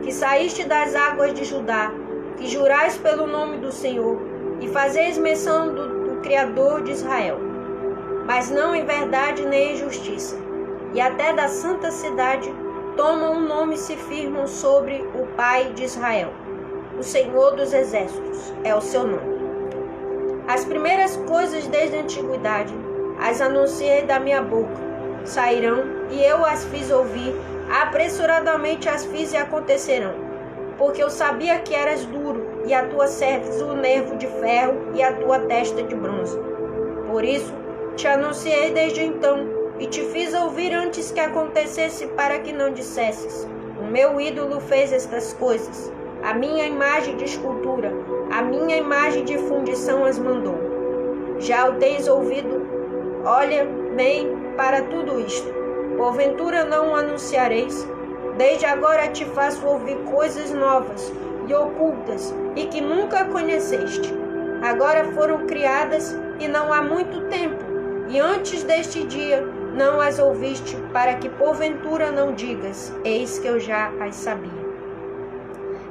que saíste das águas de Judá, que jurais pelo nome do Senhor, e fazeis menção do Criador de Israel, mas não em verdade nem em justiça, e até da santa cidade tomam um nome e se firmam sobre o Pai de Israel. O Senhor dos Exércitos é o seu nome. As primeiras coisas desde a antiguidade as anunciei da minha boca. Sairão e eu as fiz ouvir, apressuradamente as fiz e acontecerão. Porque eu sabia que eras duro, e a tua cerviz o nervo de ferro e a tua testa de bronze. Por isso te anunciei desde então, e te fiz ouvir antes que acontecesse, para que não dissesses: o meu ídolo fez estas coisas. A minha imagem de escultura, a minha imagem de fundição as mandou. Já o tens ouvido? Olha bem para tudo isto. Porventura não o anunciareis? Desde agora te faço ouvir coisas novas e ocultas, e que nunca conheceste. Agora foram criadas e não há muito tempo, e antes deste dia não as ouviste, para que porventura não digas: eis que eu já as sabia.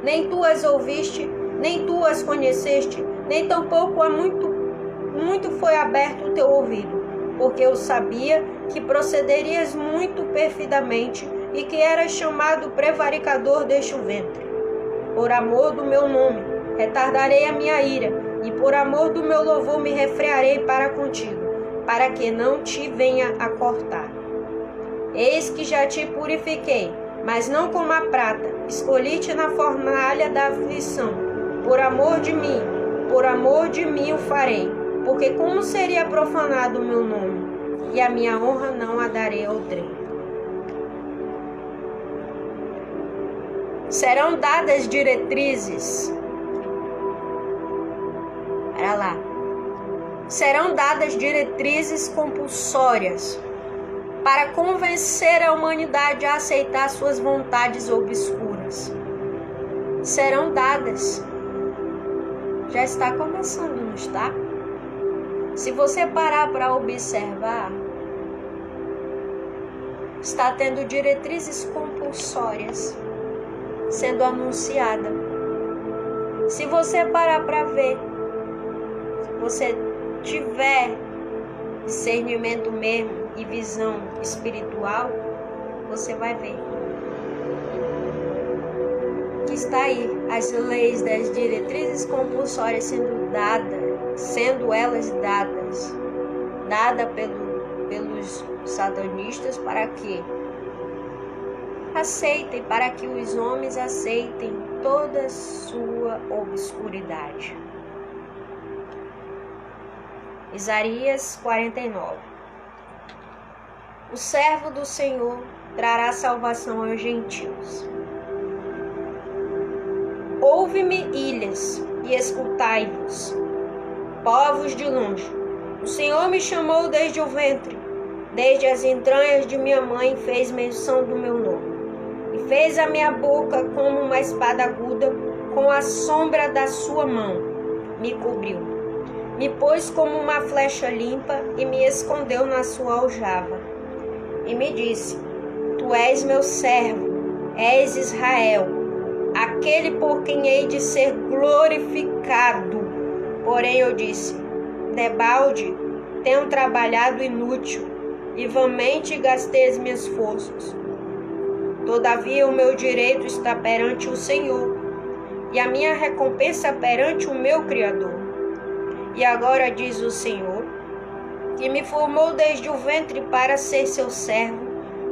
Nem tu as ouviste, nem tu as conheceste, nem tampouco há muito foi aberto o teu ouvido, porque eu sabia que procederias muito perfidamente e que eras chamado prevaricador deste ventre. Por amor do meu nome, retardarei a minha ira, e por amor do meu louvor me refrearei para contigo, para que não te venha a cortar. Eis que já te purifiquei, mas não como a prata, escolhi-te na fornalha da aflição. Por amor de mim o farei, porque como seria profanado o meu nome, e a minha honra não a darei a outrem. Serão dadas diretrizes. Para lá. Serão dadas diretrizes compulsórias para convencer a humanidade a aceitar suas vontades obscuras. serão dadas. Já está começando, não está? Se você parar para observar, está tendo diretrizes compulsórias sendo anunciada. Se você parar para ver, se você tiver discernimento mesmo e visão espiritual, você vai ver que está aí as leis das diretrizes compulsórias sendo elas dadas pelos satanistas para que os homens aceitem toda sua obscuridade. Isaías 49. O servo do Senhor trará salvação aos gentios. Ouve-me, ilhas, e escutai-vos, povos de longe. O Senhor me chamou desde o ventre, desde as entranhas de minha mãe fez menção do meu nome, e fez a minha boca como uma espada aguda, com a sombra da sua mão me cobriu. Me pôs como uma flecha limpa e me escondeu na sua aljava. E me disse: Tu és meu servo, és Israel, aquele por quem hei de ser glorificado. Porém eu disse: debalde tenho trabalhado inútil, e vãmente gastei as minhas forças. Todavia o meu direito está perante o Senhor, e a minha recompensa perante o meu Criador. E agora diz o Senhor, que me formou desde o ventre para ser seu servo,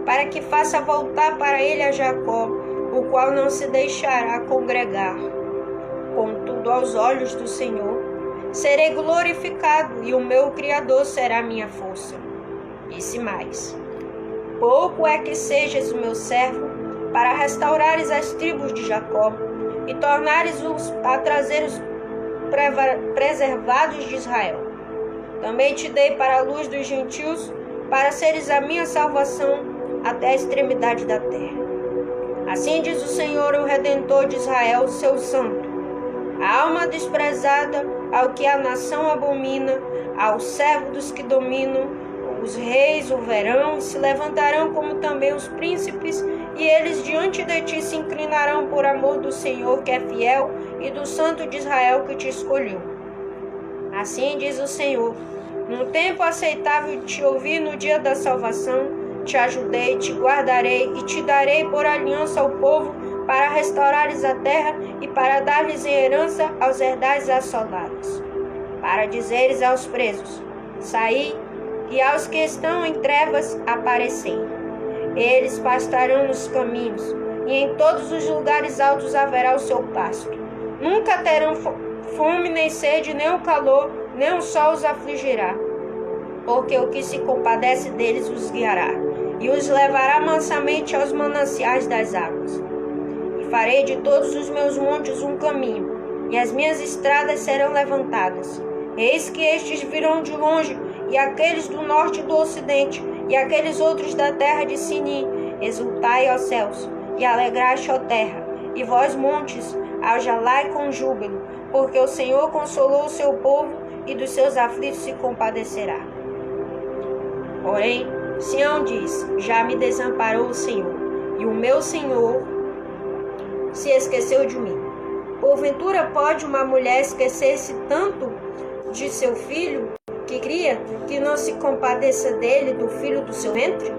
para que faça voltar para ele a Jacó, o qual não se deixará congregar. Contudo, aos olhos do Senhor, serei glorificado, e o meu Criador será minha força. Disse mais: pouco é que sejas o meu servo, para restaurares as tribos de Jacó, e tornares-os a trazer os preservados de Israel. Também te dei para a luz dos gentios, para seres a minha salvação até a extremidade da terra. Assim diz o Senhor, o Redentor de Israel, seu santo: a alma desprezada, ao que a nação abomina, ao servo dos que dominam, os reis o verão, se levantarão como também os príncipes, e eles diante de ti se inclinarão por amor do Senhor que é fiel e do Santo de Israel que te escolheu. Assim diz o Senhor: num tempo aceitável te ouvi, no dia da salvação, te ajudei, te guardarei e te darei por aliança ao povo, para restaurares a terra e para dar-lhes em herança aos herdades assolados, para dizeres aos presos: saí, e aos que estão em trevas aparecei. Eles pastarão nos caminhos, e em todos os lugares altos haverá o seu pasto. Nunca terão fome nem sede, nem o calor, nem o sol os afligirá. Porque o que se compadece deles os guiará, e os levará mansamente aos mananciais das águas. E farei de todos os meus montes um caminho, e as minhas estradas serão levantadas. Eis que estes virão de longe, e aqueles do norte e do ocidente, e aqueles outros da terra de Sinim. Exultai, ó céus, e alegrai-te, ó terra, e vós, montes, aljalai com júbilo, porque o Senhor consolou o seu povo, e dos seus aflitos se compadecerá. Porém, Sião diz: já me desamparou o Senhor, e o meu Senhor se esqueceu de mim. Porventura pode uma mulher esquecer-se tanto de seu filho que cria, que não se compadeça dele, do filho do seu ventre?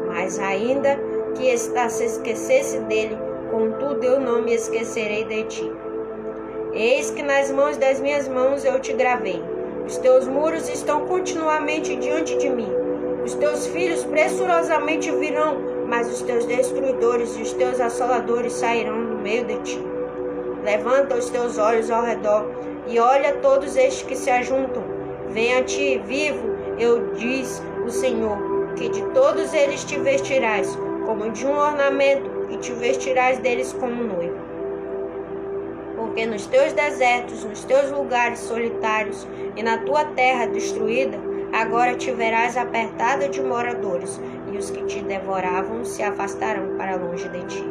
Mas ainda que esta se esquecesse dele, contudo eu não me esquecerei de ti. Eis que nas mãos das minhas mãos eu te gravei. Os teus muros estão continuamente diante de mim. Os teus filhos pressurosamente virão, mas os teus destruidores e os teus assoladores sairão no meio de ti. Levanta os teus olhos ao redor e olha todos estes que se ajuntam. Venha a ti, vivo, eu diz o Senhor, que de todos eles te vestirás como de um ornamento, e te vestirás deles como noivo. Porque nos teus desertos, nos teus lugares solitários e na tua terra destruída, agora te verás apertada de moradores, e os que te devoravam se afastarão para longe de ti.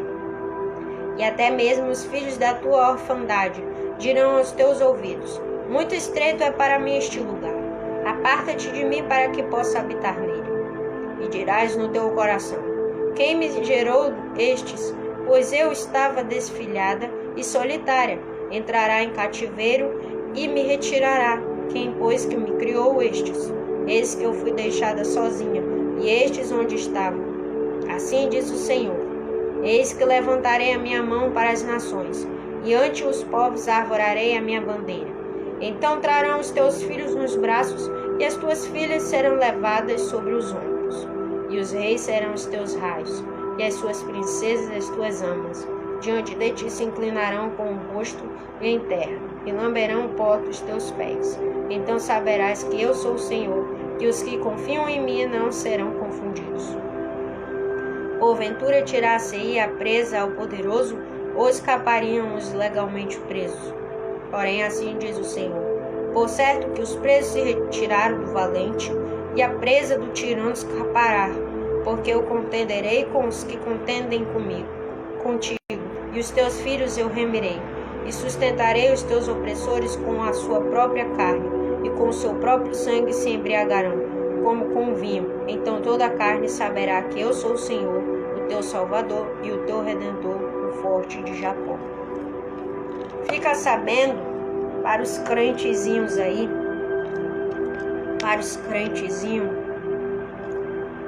e até mesmo os filhos da tua orfandade dirão aos teus ouvidos: muito estreito é para mim este lugar, aparta-te de mim para que possa habitar nele. E dirás no teu coração: quem me gerou estes? Pois eu estava desfilhada e solitária. Entrará em cativeiro e me retirará. Quem, pois, que me criou estes? Eis que eu fui deixada sozinha, e estes onde estavam? Assim diz o Senhor: eis que levantarei a minha mão para as nações, e ante os povos arvorarei a minha bandeira. Então trarão os teus filhos nos braços, e as tuas filhas serão levadas sobre os ombros. E os reis serão os teus raios, e as suas princesas as tuas amas. Diante de ti se inclinarão com o rosto em terra, e lamberão o pó dos teus pés. Então saberás que eu sou o Senhor, que os que confiam em mim não serão confundidos. Porventura tirar-se-ia a presa ao poderoso, ou escapariam os legalmente presos? Porém assim diz o Senhor: por certo que os presos se retiraram do valente, e a presa do tirano escapará, porque eu contenderei com os que contendem contigo, e os teus filhos eu remirei, e sustentarei os teus opressores com a sua própria carne, e com o seu próprio sangue se embriagarão, como com vinho. Então toda a carne saberá que eu sou o Senhor, o teu Salvador e o teu Redentor, o forte de Jacó. Fica sabendo, para os crentezinhos aí, para os crentezinhos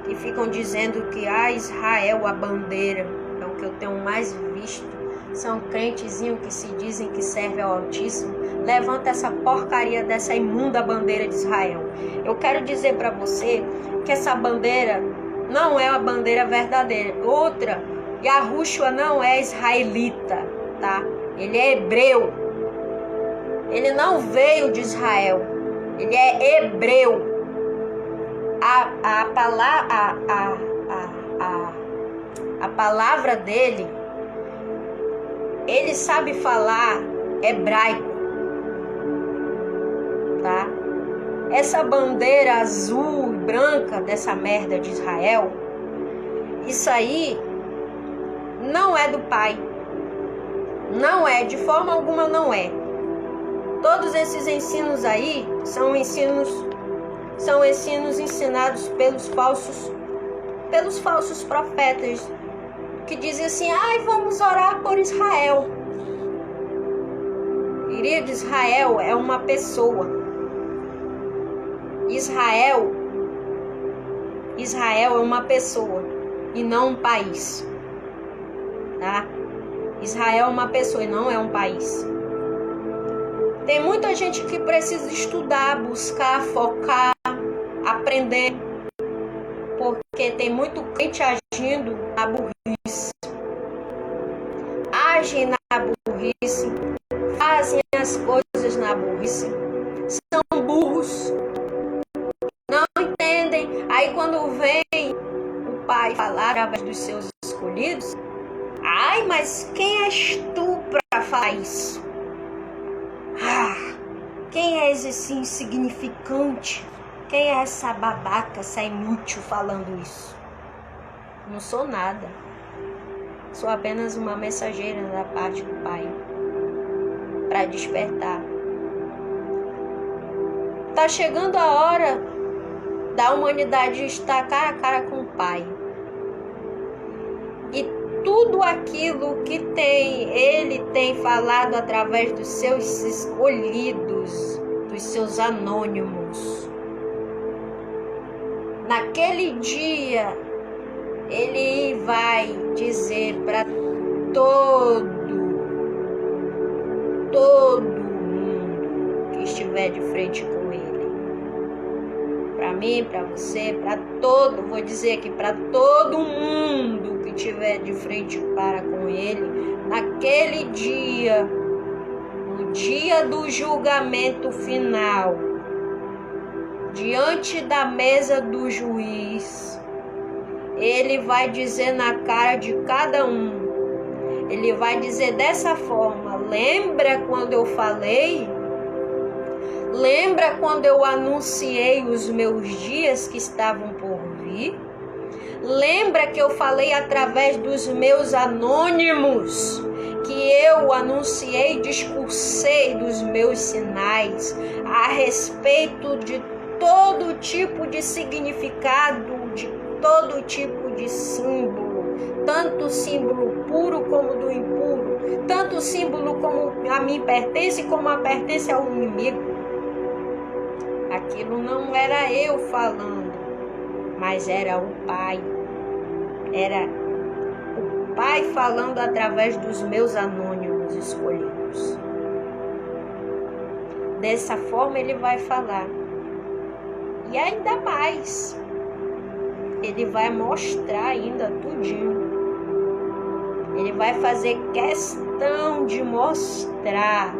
que ficam dizendo que Israel, a bandeira, é o que eu tenho mais visto, são crentezinhos que se dizem que servem ao Altíssimo. Levanta essa porcaria dessa imunda bandeira de Israel. Eu quero dizer para você que essa bandeira não é a bandeira verdadeira. Outra, Yahushua não é israelita, tá? Ele é hebreu. Ele não veio de Israel. Ele é hebreu. A palavra dele, ele sabe falar hebraico, tá? Essa bandeira azul e branca dessa merda de Israel, isso aí não é do Pai. Não é, de forma alguma não é. Todos esses ensinos aí são ensinos ensinados pelos falsos profetas, que dizem assim: vamos orar por Israel. Querido, Israel é uma pessoa. Israel é uma pessoa e não um país, tá? Israel é uma pessoa e não é um país. Tem muita gente que precisa estudar, buscar, focar, aprender, porque tem muito crente agindo na burrice. Agem na burrice, fazem as coisas na burrice, são burros, não entendem. Aí quando vem o Pai falar através dos seus escolhidos, mas quem és tu para falar isso? Quem é esse insignificante? Quem é essa babaca, essa inútil falando isso? Não sou nada. Sou apenas uma mensageira da parte do Pai para despertar. Tá chegando a hora da humanidade estar cara a cara com o Pai. E tudo aquilo que ele tem falado através dos seus escolhidos, dos seus anônimos. Naquele dia, ele vai dizer para todo mundo que estiver de frente com ele. Para mim, para você, vou dizer aqui, para todo mundo que estiver de frente para com ele, naquele dia, no dia do julgamento final, diante da mesa do juiz, ele vai dizer na cara de cada um, ele vai dizer dessa forma: lembra quando eu falei? Lembra quando eu anunciei os meus dias que estavam por vir? Lembra que eu falei através dos meus anônimos, que eu anunciei, discursei dos meus sinais a respeito de todo tipo de significado, de todo tipo de símbolo, tanto símbolo puro como do impuro, tanto símbolo como a mim pertence, como a pertence ao inimigo. Aquilo não era eu falando, mas era o Pai. Era o Pai falando através dos meus anônimos escolhidos. Dessa forma ele vai falar. E ainda mais, ele vai mostrar ainda tudinho. Ele vai fazer questão de mostrar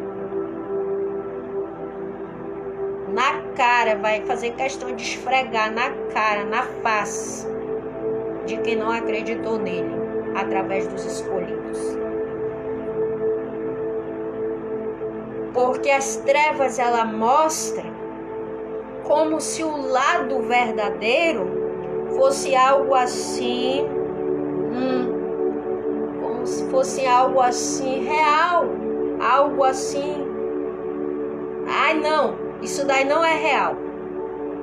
na cara, vai fazer questão de esfregar na cara, na face de quem não acreditou nele, através dos escolhidos. Porque as trevas, ela mostra como se o lado verdadeiro fosse algo assim, como se fosse algo assim real, algo assim. Ai, não, isso daí não é real,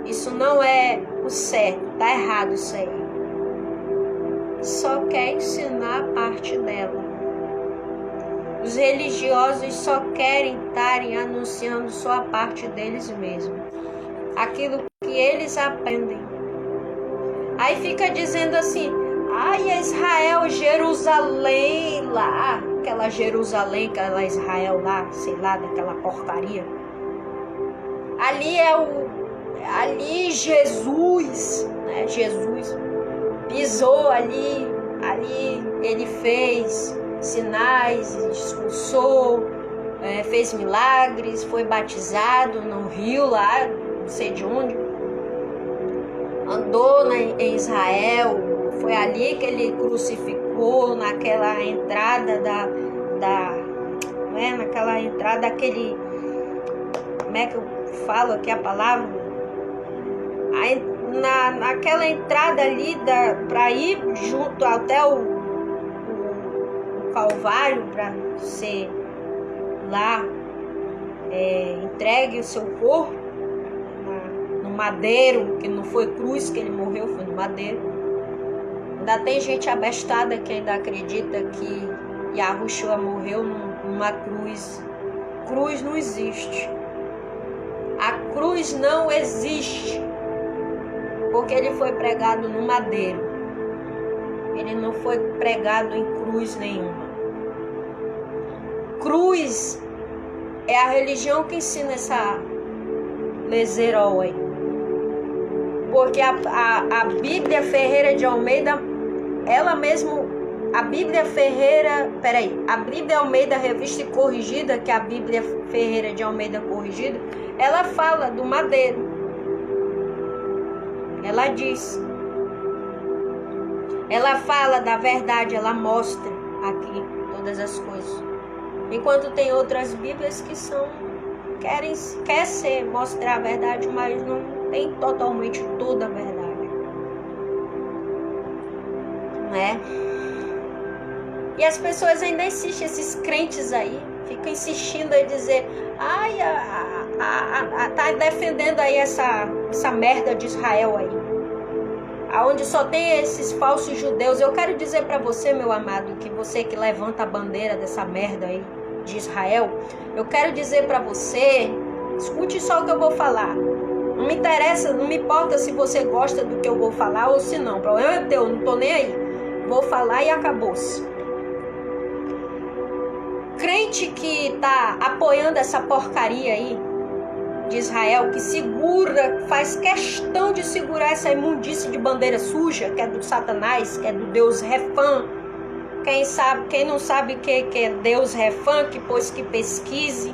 isso não é o certo, tá errado isso aí. Só quer ensinar a parte dela. Os religiosos só querem estarem anunciando só a parte deles mesmos, aquilo que eles aprendem. Aí fica dizendo assim: ai, Israel, Jerusalém lá, aquela Jerusalém, aquela Israel lá, sei lá, daquela porcaria. Ali Jesus, né? Jesus pisou ali ele fez sinais, expulsou, fez milagres, foi batizado no rio lá, não sei de onde, andou em Israel, foi ali que ele crucificou, naquela entrada naquela entrada daquele, como é que eu falo aqui a palavra? Naquela entrada ali para ir junto até o Calvário, para ser lá entregue o seu corpo no madeiro, que não foi cruz que ele morreu, foi no madeiro. Ainda tem gente abestada que ainda acredita que Yahushua morreu numa cruz. Cruz não existe. A cruz não existe, porque ele foi pregado no madeiro. Ele não foi pregado em cruz nenhuma. Cruz é a religião que ensina essa lezerol aí. Porque a Bíblia Ferreira de Almeida, ela mesmo, a Bíblia Almeida Revista e Corrigida, que é a Bíblia Ferreira de Almeida Corrigida, ela fala do madeiro. Ela diz. Ela fala da verdade, ela mostra aqui todas as coisas. Enquanto tem outras Bíblias que quer mostrar a verdade, mas não tem totalmente toda a verdade. Né? E as pessoas ainda insistem, esses crentes aí, ficam insistindo a dizer, ai, tá defendendo aí essa merda de Israel aí, aonde só tem esses falsos judeus. Eu quero dizer para você, meu amado, que você que levanta a bandeira dessa merda aí de Israel, eu quero dizer para você, escute só o que eu vou falar. Não me interessa, não me importa se você gosta do que eu vou falar ou se não. O problema é teu, não tô nem aí. Vou falar e acabou-se. Crente que tá apoiando essa porcaria aí de Israel, que segura, faz questão de segurar essa imundície de bandeira suja, que é do Satanás, que é do Deus Refã. Quem não sabe o que é Deus Refã, que pois que pesquise,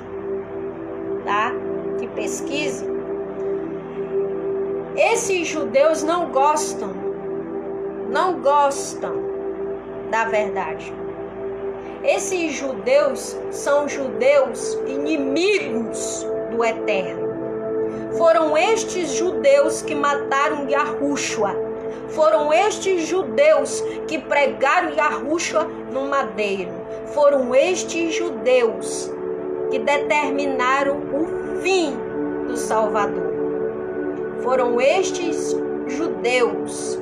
tá? Que pesquise. Esses judeus não gostam da verdade. Esses judeus são judeus inimigos do Eterno. Foram estes judeus que mataram Yahushua. Foram estes judeus que pregaram Yahushua no madeiro. Foram estes judeus que determinaram o fim do Salvador. Foram estes judeus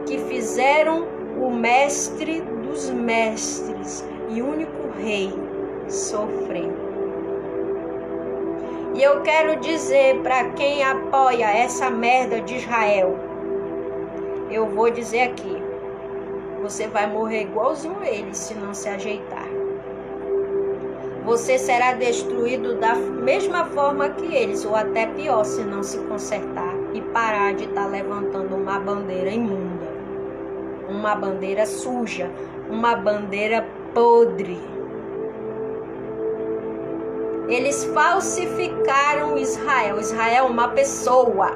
que fizeram o mestre dos mestres e único rei sofrer. E eu quero dizer para quem apoia essa merda de Israel, eu vou dizer aqui, você vai morrer igualzinho a eles se não se ajeitar. Você será destruído da mesma forma que eles, ou até pior, se não se consertar e parar de estar levantando uma bandeira imunda, uma bandeira suja, uma bandeira podre. Eles falsificaram Israel. Israel é uma pessoa.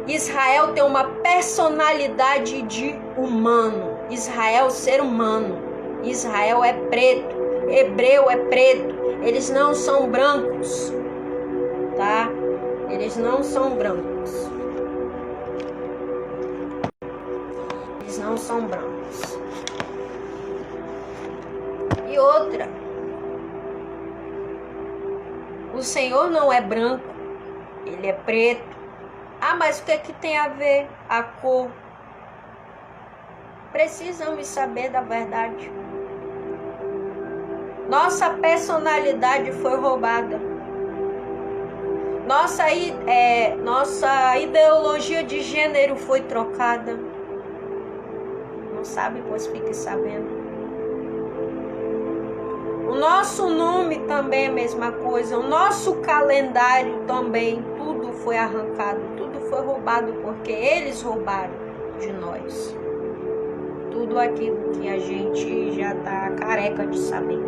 Israel tem uma personalidade de humano. Israel é ser humano. Israel é preto. Hebreu é preto. Eles não são brancos. Tá? Eles não são brancos. Eles não são brancos. E outra. O Senhor não é branco, ele é preto. Ah, mas o que é que tem a ver a cor? Precisamos saber da verdade. Nossa personalidade foi roubada. Nossa ideologia de gênero foi trocada. Não sabe, pois fique sabendo. O nosso nome também é a mesma coisa. O nosso calendário também. Tudo foi arrancado. Tudo foi roubado porque eles roubaram de nós. Tudo aquilo que a gente já está careca de saber.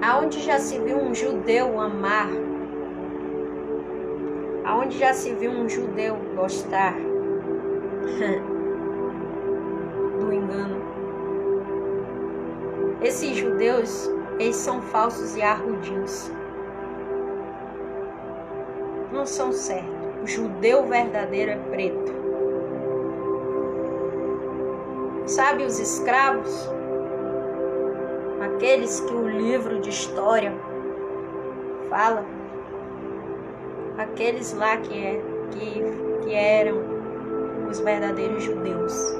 Aonde já se viu um judeu amar? Aonde já se viu um judeu gostar? Do engano. Esses judeus, eles são falsos e arrudios. Não são certos. O judeu verdadeiro é preto. Sabe os escravos? Aqueles que o livro de história fala. Aqueles lá que eram os verdadeiros judeus.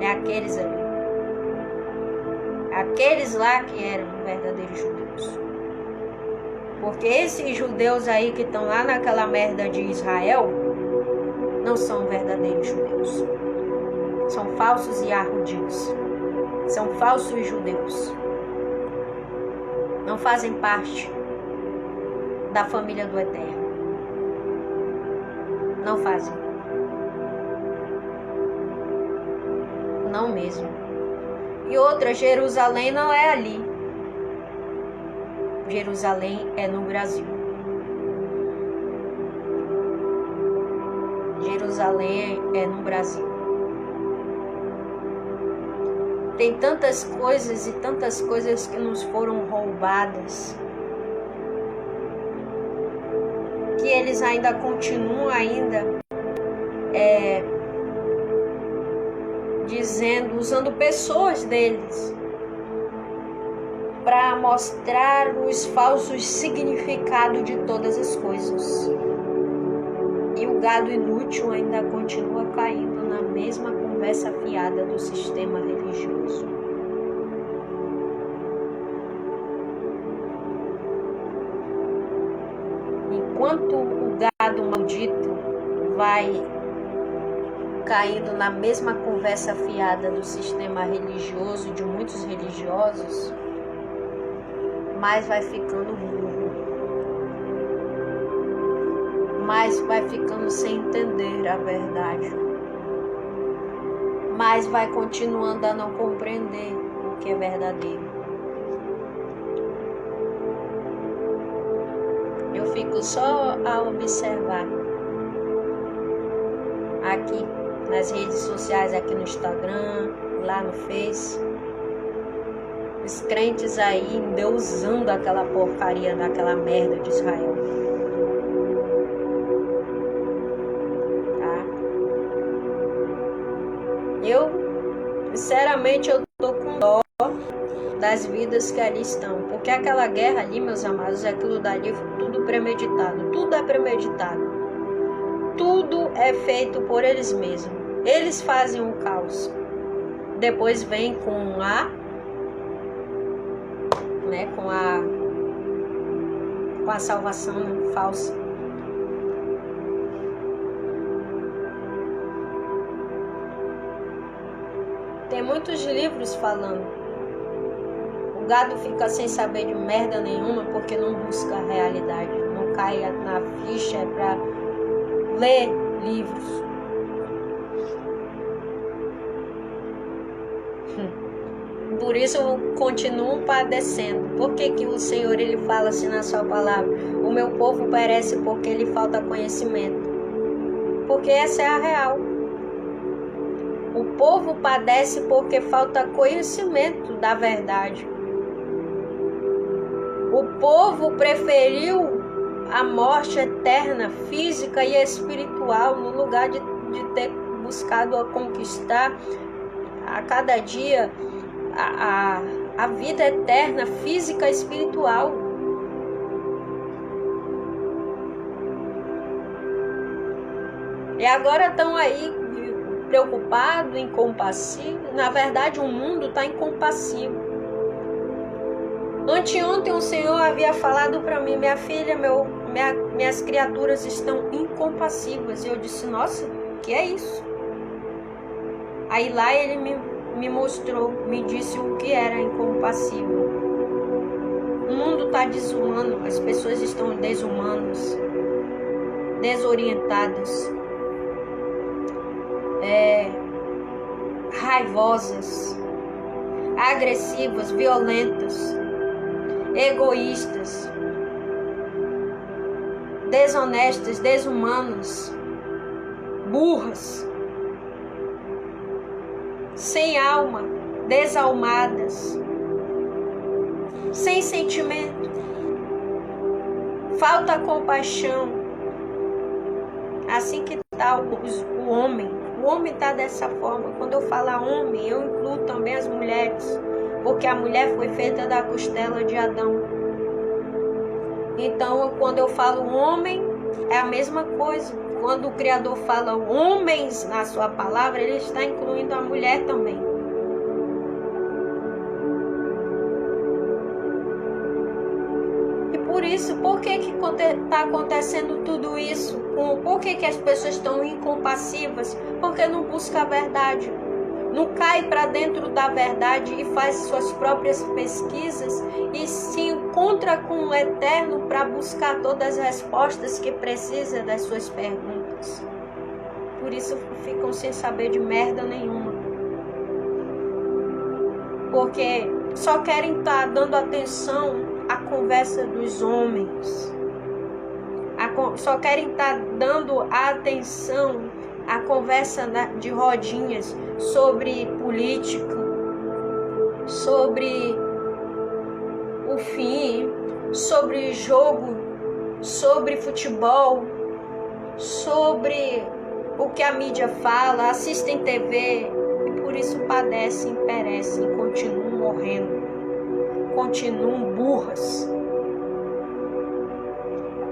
É aqueles ali. Aqueles lá que eram verdadeiros judeus. Porque esses judeus aí que estão lá naquela merda de Israel não são verdadeiros judeus. São falsos e arrudios. São falsos judeus. Não fazem parte da família do Eterno. Não fazem. Não mesmo. E outra, Jerusalém não é ali. Jerusalém é no Brasil. Jerusalém é no Brasil. Tem tantas coisas e tantas coisas que nos foram roubadas, que eles ainda continuam dizendo, usando pessoas deles para mostrar os falsos significados de todas as coisas. E o gado inútil ainda continua caindo na mesma conversa fiada do sistema religioso. Enquanto o gado maldito vai caindo na mesma conversa fiada do sistema religioso, de muitos religiosos, mais vai ficando burro, mais vai ficando sem entender a verdade, mais vai continuando a não compreender o que é verdadeiro. Eu fico só a observar aqui nas redes sociais, aqui no Instagram, lá no Face, Os crentes aí endeusando aquela porcaria daquela merda de Israel. Tá? Eu, sinceramente, eu tô com dó das vidas que ali estão. Porque aquela guerra ali, meus amados, aquilo dali foi tudo premeditado. Tudo é premeditado. Tudo é feito por eles mesmos. Eles fazem um caos. Depois vem com a salvação, né, falsa. Tem muitos livros falando. O gado fica sem saber de merda nenhuma porque não busca a realidade. Não cai na ficha para ler livros. Por isso eu continuo padecendo. Por que que o Senhor ele fala assim na sua palavra? O meu povo perece porque lhe falta conhecimento. Porque essa é a real. O povo padece porque falta conhecimento da verdade. O povo preferiu a morte eterna, física e espiritual, no lugar de ter buscado a conquistar a cada dia a vida eterna, física e espiritual. E agora estão aí preocupados, incompassíveis. Na verdade, o mundo está incompassível. Anteontem o Senhor havia falado para mim: minha filha, minhas criaturas estão incompassíveis. E eu disse: nossa, que é isso? Aí lá ele me mostrou, me disse o que era incompassível. O mundo está desumano, as pessoas estão desumanas, desorientadas, raivosas, agressivas, violentas, egoístas, desonestas, desumanas, burras, sem alma, desalmadas, sem sentimento, falta compaixão. Assim que está o homem. O homem está dessa forma. Quando eu falo homem, eu incluo também as mulheres, porque a mulher foi feita da costela de Adão. Então, quando eu falo homem, é a mesma coisa. Quando o Criador fala homens na sua palavra, ele está incluindo a mulher também. E por isso, por que está acontecendo tudo isso? Por que as pessoas estão incompassivas? Porque não buscam a verdade. Não cai para dentro da verdade e faz suas próprias pesquisas e se encontra com o Eterno para buscar todas as respostas que precisa das suas perguntas. Por isso ficam sem saber de merda nenhuma. Porque só querem estar dando atenção à conversa dos homens. Só querem estar dando atenção à conversa de rodinhas sobre política, sobre o fim, sobre jogo, sobre futebol, sobre o que a mídia fala, assistem TV e por isso padecem, perecem, continuam morrendo, continuam burras,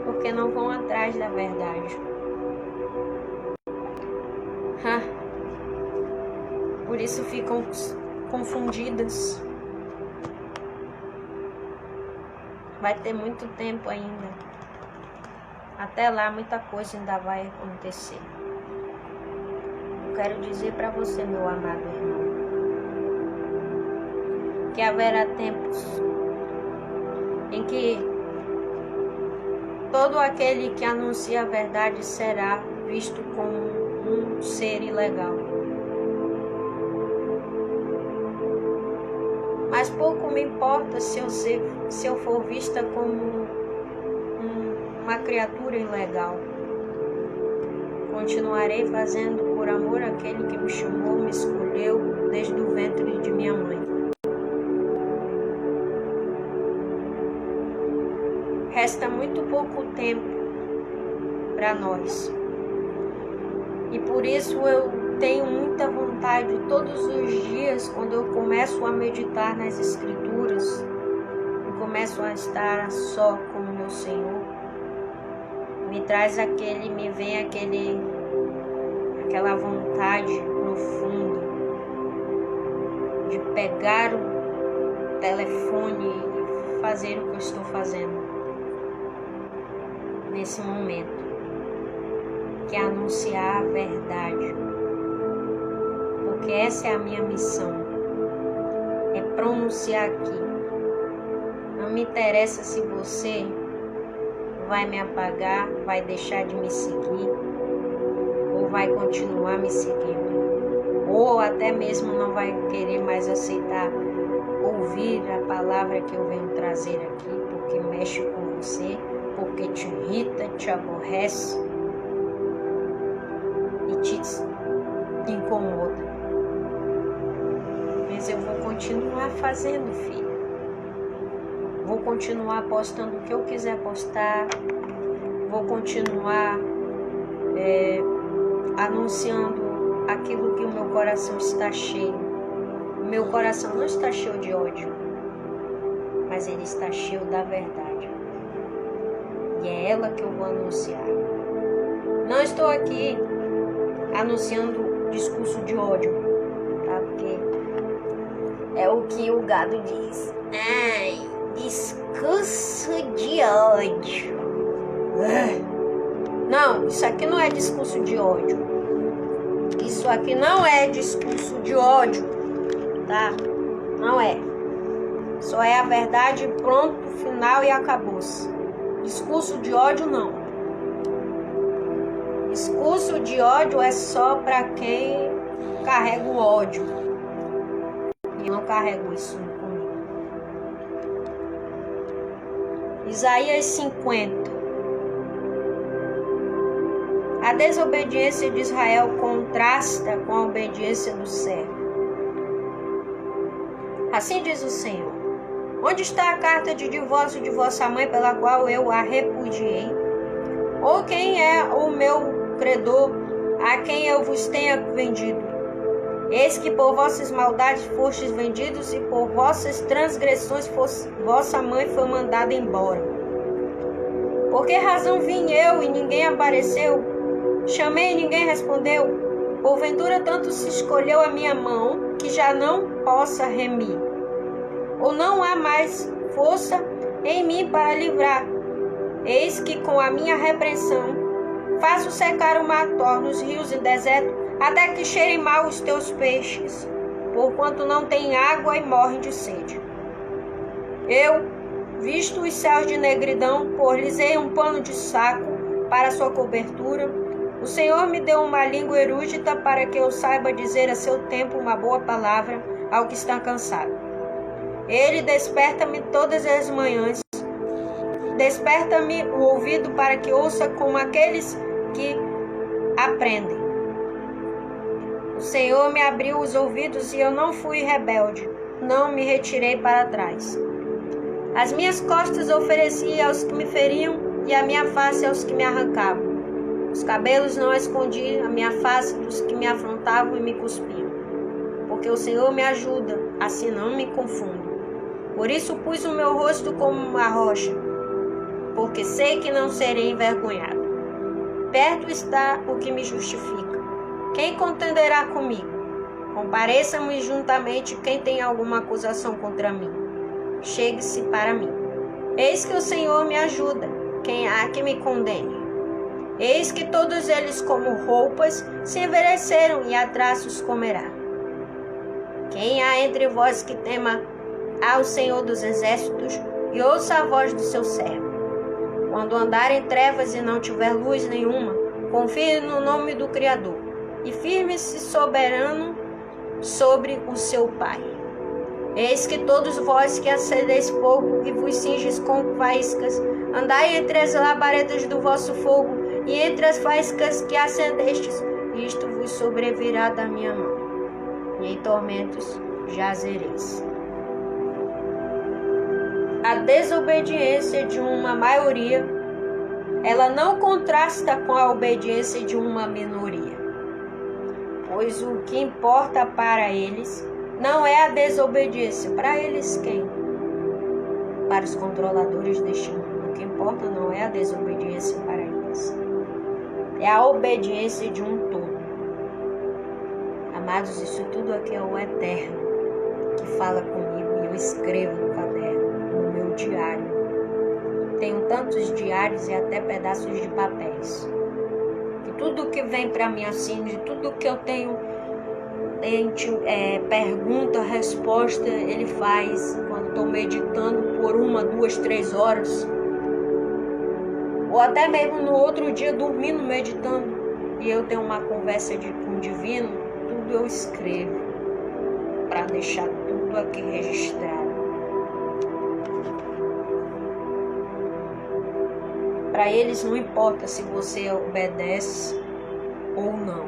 porque não vão atrás da verdade. Por isso ficam confundidas. Vai ter muito tempo ainda. Até lá muita coisa ainda vai acontecer. Eu quero dizer para você, meu amado irmão, que haverá tempos em que todo aquele que anuncia a verdade será visto como um ser ilegal. Mas pouco me importa se eu for vista como uma criatura ilegal. Continuarei fazendo por amor àquele que me chamou, me escolheu desde o ventre de minha mãe. resta muito pouco tempo para nós. E por isso eu tenho muita vontade todos os dias, quando eu começo a meditar nas Escrituras, e começo a estar só com o meu Senhor, me vem aquela vontade profunda de pegar o telefone e fazer o que eu estou fazendo nesse momento, que é anunciar a verdade, porque essa é a minha missão, é pronunciar aqui. Não me interessa se você vai me apagar, vai deixar de me seguir, ou vai continuar me seguindo, ou até mesmo não vai querer mais aceitar ouvir a palavra que eu venho trazer aqui, porque mexe com você, porque te irrita, te aborrece e te incomoda. Mas eu vou continuar fazendo, filho. Vou continuar postando o que eu quiser postar. Vou continuar anunciando aquilo que o meu coração está cheio. O meu coração não está cheio de ódio, mas ele está cheio da verdade. E é ela que eu vou anunciar. Não estou aqui anunciando discurso de ódio, tá? Porque é o que o gado diz. Ai, discurso de ódio. Não, isso aqui não é discurso de ódio. Isso aqui não é discurso de ódio, tá? Não é. Só é a verdade, pronto, final e acabou-se. Discurso de ódio não. Discurso de ódio é só para quem carrega o ódio. E eu não carrego isso comigo. Isaías 50. A desobediência de Israel contrasta com a obediência do servo. Assim diz o Senhor: onde está a carta de divórcio de vossa mãe, pela qual eu a repudiei? Ou quem é o meu credor, a quem eu vos tenha vendido? Eis que por vossas maldades fostes vendidos, e por vossas transgressões vossa mãe foi mandada embora. Por que razão vim eu e ninguém apareceu? Chamei e ninguém respondeu? Porventura tanto se escolheu a minha mão, que já não possa remir? Ou não há mais força em mim para livrar? Eis que com a minha repreensão faço secar o mar, torno os rios e deserto, até que cheirem mal os teus peixes, porquanto não têm água e morrem de sede. Eu, visto os céus de negridão, por-lhes-ei um pano de saco para sua cobertura. O Senhor me deu uma língua erudita para que eu saiba dizer a seu tempo uma boa palavra ao que está cansado. Ele desperta-me todas as manhãs. Desperta-me o ouvido para que ouça como aqueles que aprendem. O Senhor me abriu os ouvidos e eu não fui rebelde, não me retirei para trás. As minhas costas ofereci aos que me feriam e a minha face aos que me arrancavam. Os cabelos não escondi a minha face dos que me afrontavam e me cuspiam. Porque o Senhor me ajuda, assim não me confundo. Por isso pus o meu rosto como uma rocha, porque sei que não serei envergonhado. Perto está o que me justifica. Quem contenderá comigo? Compareça-me juntamente quem tem alguma acusação contra mim. Chegue-se para mim. Eis que o Senhor me ajuda. Quem há que me condene? Eis que todos eles, como roupas, se envelheceram e a traços comerá. Quem há entre vós que tema ao Senhor dos Exércitos e ouça a voz do seu servo? Quando andar em trevas e não tiver luz nenhuma, confie no nome do Criador e firme-se soberano sobre o seu Pai. Eis que todos vós que acendeis fogo e vos cinges com faíscas, andai entre as labaredas do vosso fogo e entre as faíscas que acendestes, isto vos sobrevirá da minha mão, e em tormentos jazereis. A desobediência de uma maioria, ela não contrasta com a obediência de uma minoria. Pois o que importa para eles não é a desobediência. Para eles quem? Para os controladores deste mundo. O que importa não é a desobediência para eles. É a obediência de um todo. Amados, isso tudo aqui é o Eterno que fala comigo e eu escrevo no caderno, no meu diário. Tenho tantos diários e até pedaços de papéis. E tudo que vem para mim assim, de tudo que eu tenho, pergunta, resposta, ele faz quando estou meditando por 1, 2, 3 horas. Ou até mesmo no outro dia dormindo, meditando. E eu tenho uma conversa com o divino, tudo eu escrevo. Para deixar tudo aqui registrado. Para eles não importa se você obedece ou não.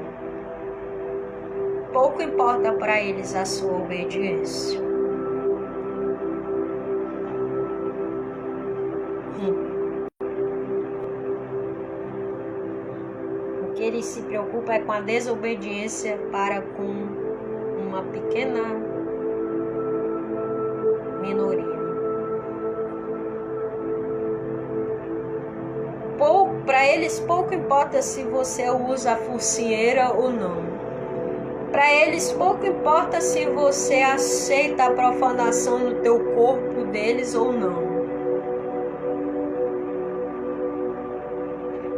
Pouco importa para eles a sua obediência. O que eles se preocupam é com a desobediência para com uma pequena minoria. Para eles pouco importa se você usa a focinheira ou não. Para eles pouco importa se você aceita a profanação no teu corpo deles ou não.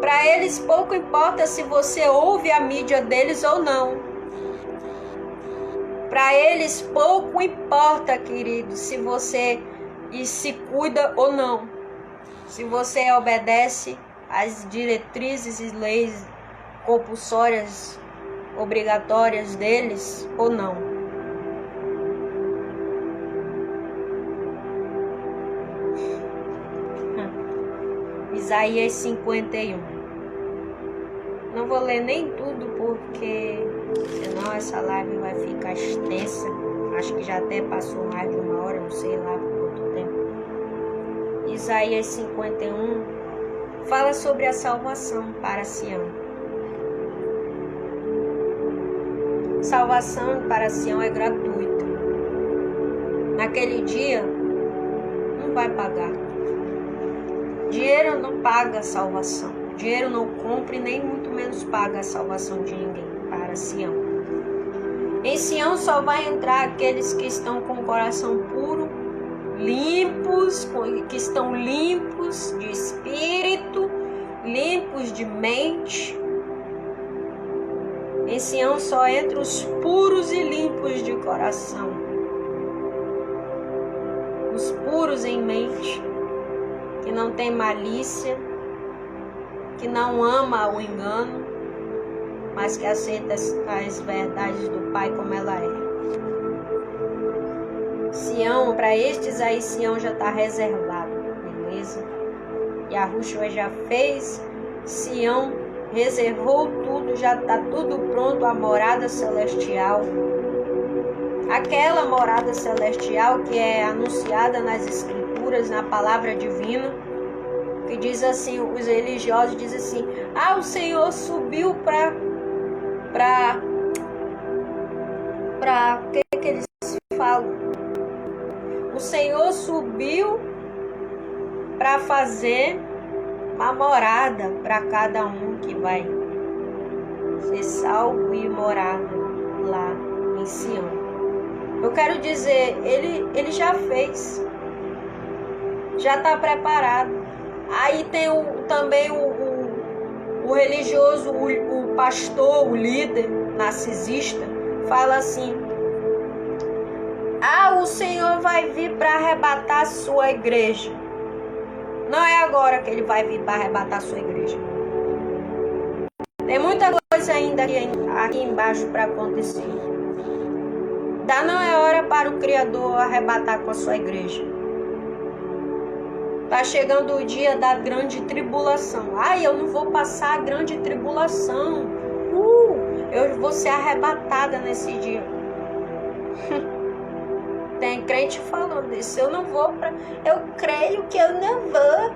Para eles pouco importa se você ouve a mídia deles ou não. Para eles pouco importa, querido, se você se cuida ou não. Se você obedece às diretrizes e leis compulsórias, obrigatórias deles ou não. Isaías 51. Não vou ler nem tudo porque senão essa live vai ficar extensa. Acho que já até passou mais de 1 hora, não sei lá por quanto tempo. Isaías 51 fala sobre a salvação para Sião. Salvação para Sião é gratuita. Naquele dia não vai pagar. Dinheiro não paga a salvação. Dinheiro não compra e nem muito menos paga a salvação de ninguém para Sião. Em Sião só vai entrar aqueles que estão com o coração puro, limpos, que estão limpos de espírito, limpos de mente. Em Sião só entram os puros e limpos de coração. Os puros em mente, que não tem malícia, que não ama o engano, mas que aceita as verdades do Pai como ela é. Sião, para estes aí, Sião já está reservado, beleza? Yahushua já fez, Sião reservou tudo, já está tudo pronto, a morada celestial. Aquela morada celestial que é anunciada nas Escrituras, na palavra divina, que diz assim, os religiosos dizem assim, o Senhor subiu para o que eles falam? O Senhor subiu para fazer uma morada para cada um que vai ser salvo e morada lá em Sião. Eu quero dizer, ele já fez, já está preparado. Aí tem também o religioso, o pastor, o líder narcisista, fala assim, o Senhor vai vir para arrebatar a sua igreja. Não é agora que ele vai vir para arrebatar a sua igreja. Tem muita coisa ainda aqui embaixo para acontecer. Não é hora para o Criador arrebatar com a sua igreja. Está chegando o dia da grande tribulação. Eu não vou passar a grande tribulação. Eu vou ser arrebatada nesse dia. Tem crente falando isso. Eu creio que eu não vou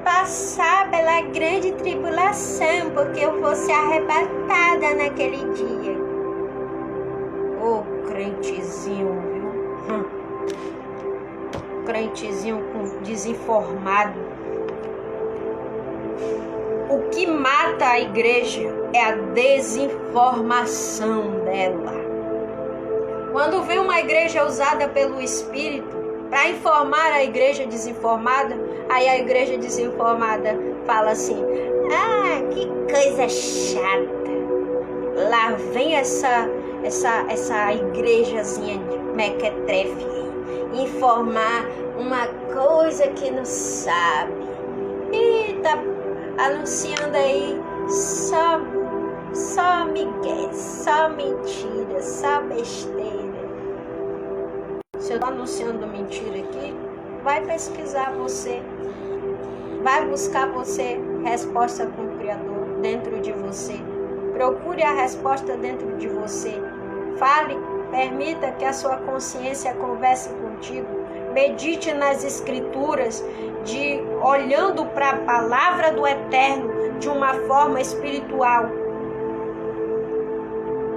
passar pela grande tribulação, porque eu vou ser arrebatada naquele dia. Ô, crentezinho, viu? Crentezinho desinformado. O que mata a igreja é a desinformação dela. Quando vem uma igreja usada pelo Espírito para informar a igreja desinformada, aí a igreja desinformada fala assim: ah, que coisa chata. Lá vem essa igrejazinha de mequetrefe informar uma coisa que não sabe. E tá anunciando aí só migué, só mentira, só besteira. Se eu tô anunciando mentira aqui, vai pesquisar você, vai buscar você resposta com o Criador dentro de você. Procure a resposta dentro de você. Fale, permita que a sua consciência converse contigo. Medite nas escrituras, olhando para a palavra do Eterno de uma forma espiritual.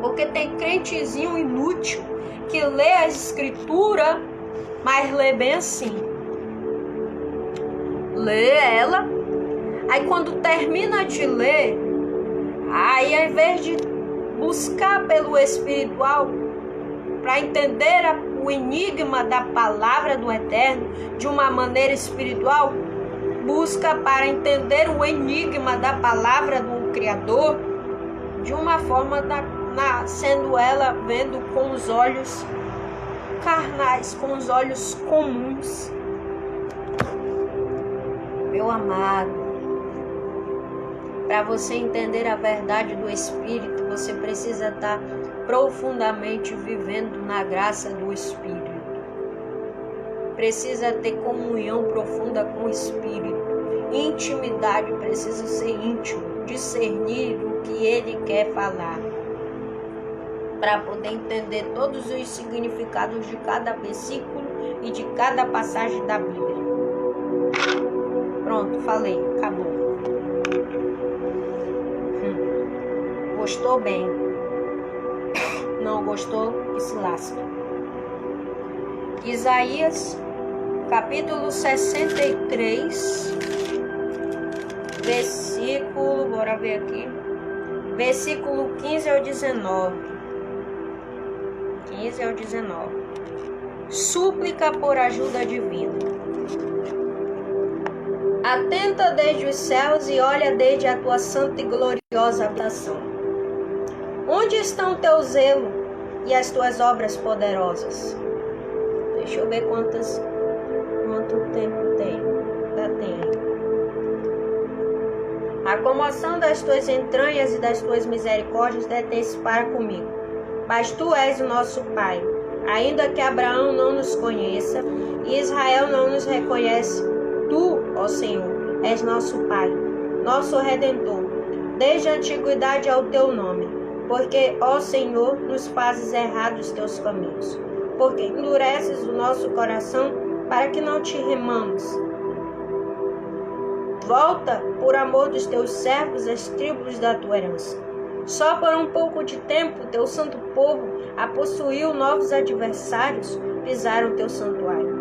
Porque tem crentezinho inútil que lê a escritura, mas lê bem assim. Lê ela, aí quando termina de ler, aí ao invés de buscar pelo espiritual para entender o enigma da palavra do Eterno de uma maneira espiritual, busca para entender o enigma da palavra do Criador de uma forma sendo ela vendo com os olhos carnais, com os olhos comuns. Meu amado, para você entender a verdade do Espírito, você precisa estar profundamente vivendo na graça do Espírito. Precisa ter comunhão profunda com o Espírito. Intimidade, precisa ser íntimo, discernir o que Ele quer falar, para poder entender todos os significados de cada versículo e de cada passagem da Bíblia. Pronto, falei, acabou. Gostou, bem. Não gostou, que se lasque. Isaías, capítulo 63, versículo, bora ver aqui, versículo 15 ao 19. 15 ao 19. Súplica por ajuda divina. Atenta desde os céus e olha desde a tua santa e gloriosa habitação. Onde estão teu zelo e as tuas obras poderosas? Deixa eu ver quanto tempo tem. Ainda tem. A comoção das tuas entranhas e das tuas misericórdias detém-se para comigo. Mas tu és o nosso Pai, ainda que Abraão não nos conheça e Israel não nos reconhece. Tu, ó Senhor, és nosso Pai, nosso Redentor. Desde a antiguidade é o teu nome, porque, ó Senhor, nos fazes errar dos teus caminhos. Porque endureces o nosso coração para que não te remamos. Volta, por amor dos teus servos, as tribos da tua herança. Só por um pouco de tempo, teu santo povo a possuiu, novos adversários pisaram teu santuário.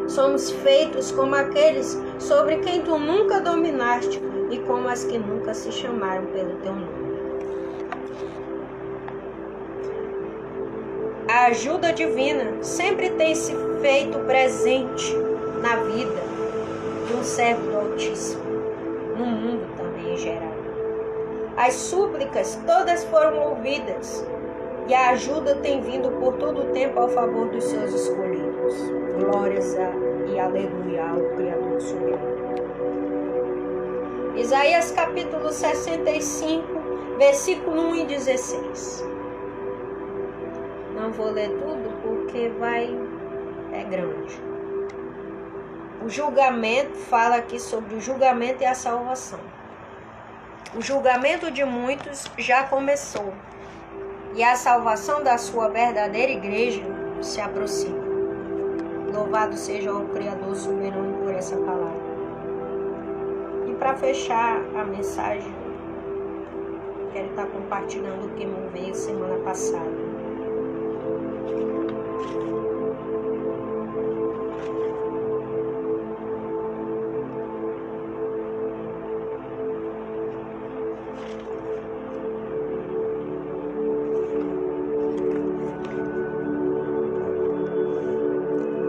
Somos feitos como aqueles sobre quem tu nunca dominaste e como as que nunca se chamaram pelo teu nome. A ajuda divina sempre tem se feito presente na vida de um servo do Altíssimo, no mundo também em geral. As súplicas todas foram ouvidas e a ajuda tem vindo por todo o tempo ao favor dos seus escolhidos. Glórias e aleluia ao Criador soberano. Isaías capítulo 65, versículo 1 e 16. Não vou ler tudo porque é grande. O julgamento fala aqui sobre o julgamento e a salvação. O julgamento de muitos já começou, e a salvação da sua verdadeira igreja se aproxima. Louvado seja o Criador soberano por essa palavra. E para fechar a mensagem, quero estar compartilhando o que me veio semana passada.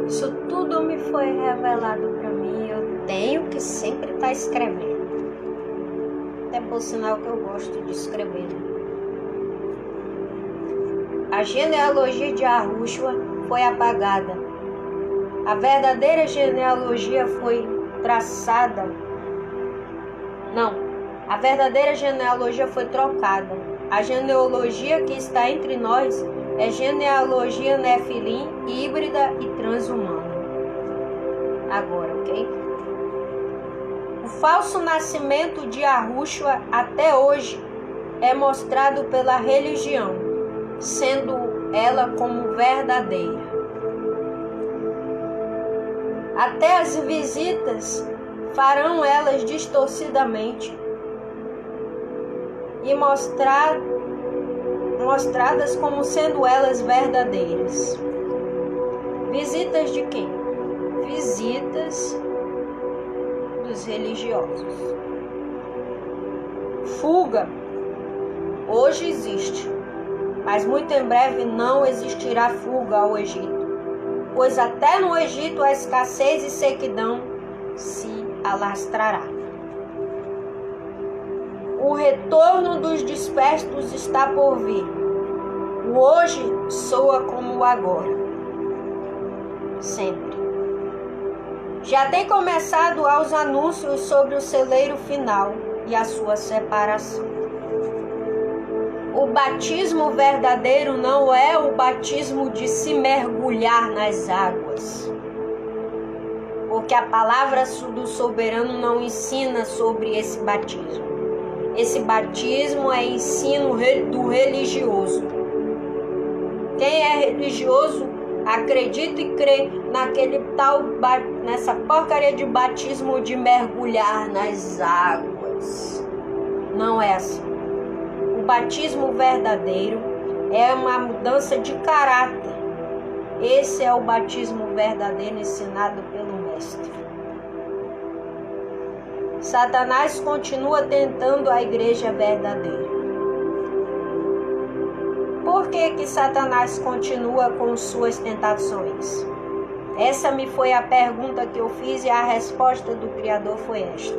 Isso tudo me foi revelado para mim. Eu tenho que sempre estar escrevendo. Até por sinal que eu gosto de escrever. A genealogia de Yahushua foi apagada. A verdadeira genealogia foi traçada. Não, a verdadeira genealogia foi trocada. A genealogia que está entre nós é genealogia nefilim, híbrida e transhumana. Agora, ok? O falso nascimento de Yahushua até hoje é mostrado pela religião, sendo ela como verdadeira. Até as visitas farão elas distorcidamente e mostradas como sendo elas verdadeiras. Visitas de quem? Visitas dos religiosos. Fuga hoje existe, mas muito em breve não existirá fuga ao Egito, pois até no Egito a escassez e sequidão se alastrará. O retorno dos dispersos está por vir. O hoje soa como o agora. Sempre. Já tem começado aos anúncios sobre o celeiro final e a sua separação. O batismo verdadeiro não é o batismo de se mergulhar nas águas, porque a palavra do soberano não ensina sobre esse batismo. Esse batismo é ensino do religioso. Quem é religioso acredita e crê nessa porcaria de batismo de mergulhar nas águas. Não é assim. O batismo verdadeiro é uma mudança de caráter. Esse é o batismo verdadeiro ensinado pelo Mestre. Satanás continua tentando a igreja verdadeira. Por que Satanás continua com suas tentações? Essa me foi a pergunta que eu fiz e a resposta do Criador foi esta.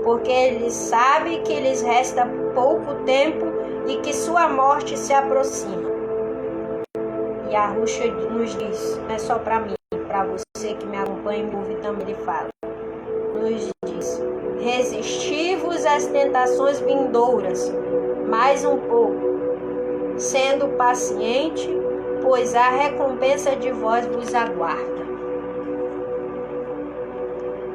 Porque ele sabe que lhes resta pouco tempo e que sua morte se aproxima. E Yahushua nos diz, não é só para mim, para você que me acompanha e me ouve também, ele fala. Nos diz, resisti-vos às tentações vindouras, mais um pouco, sendo paciente, pois a recompensa de vós vos aguarda.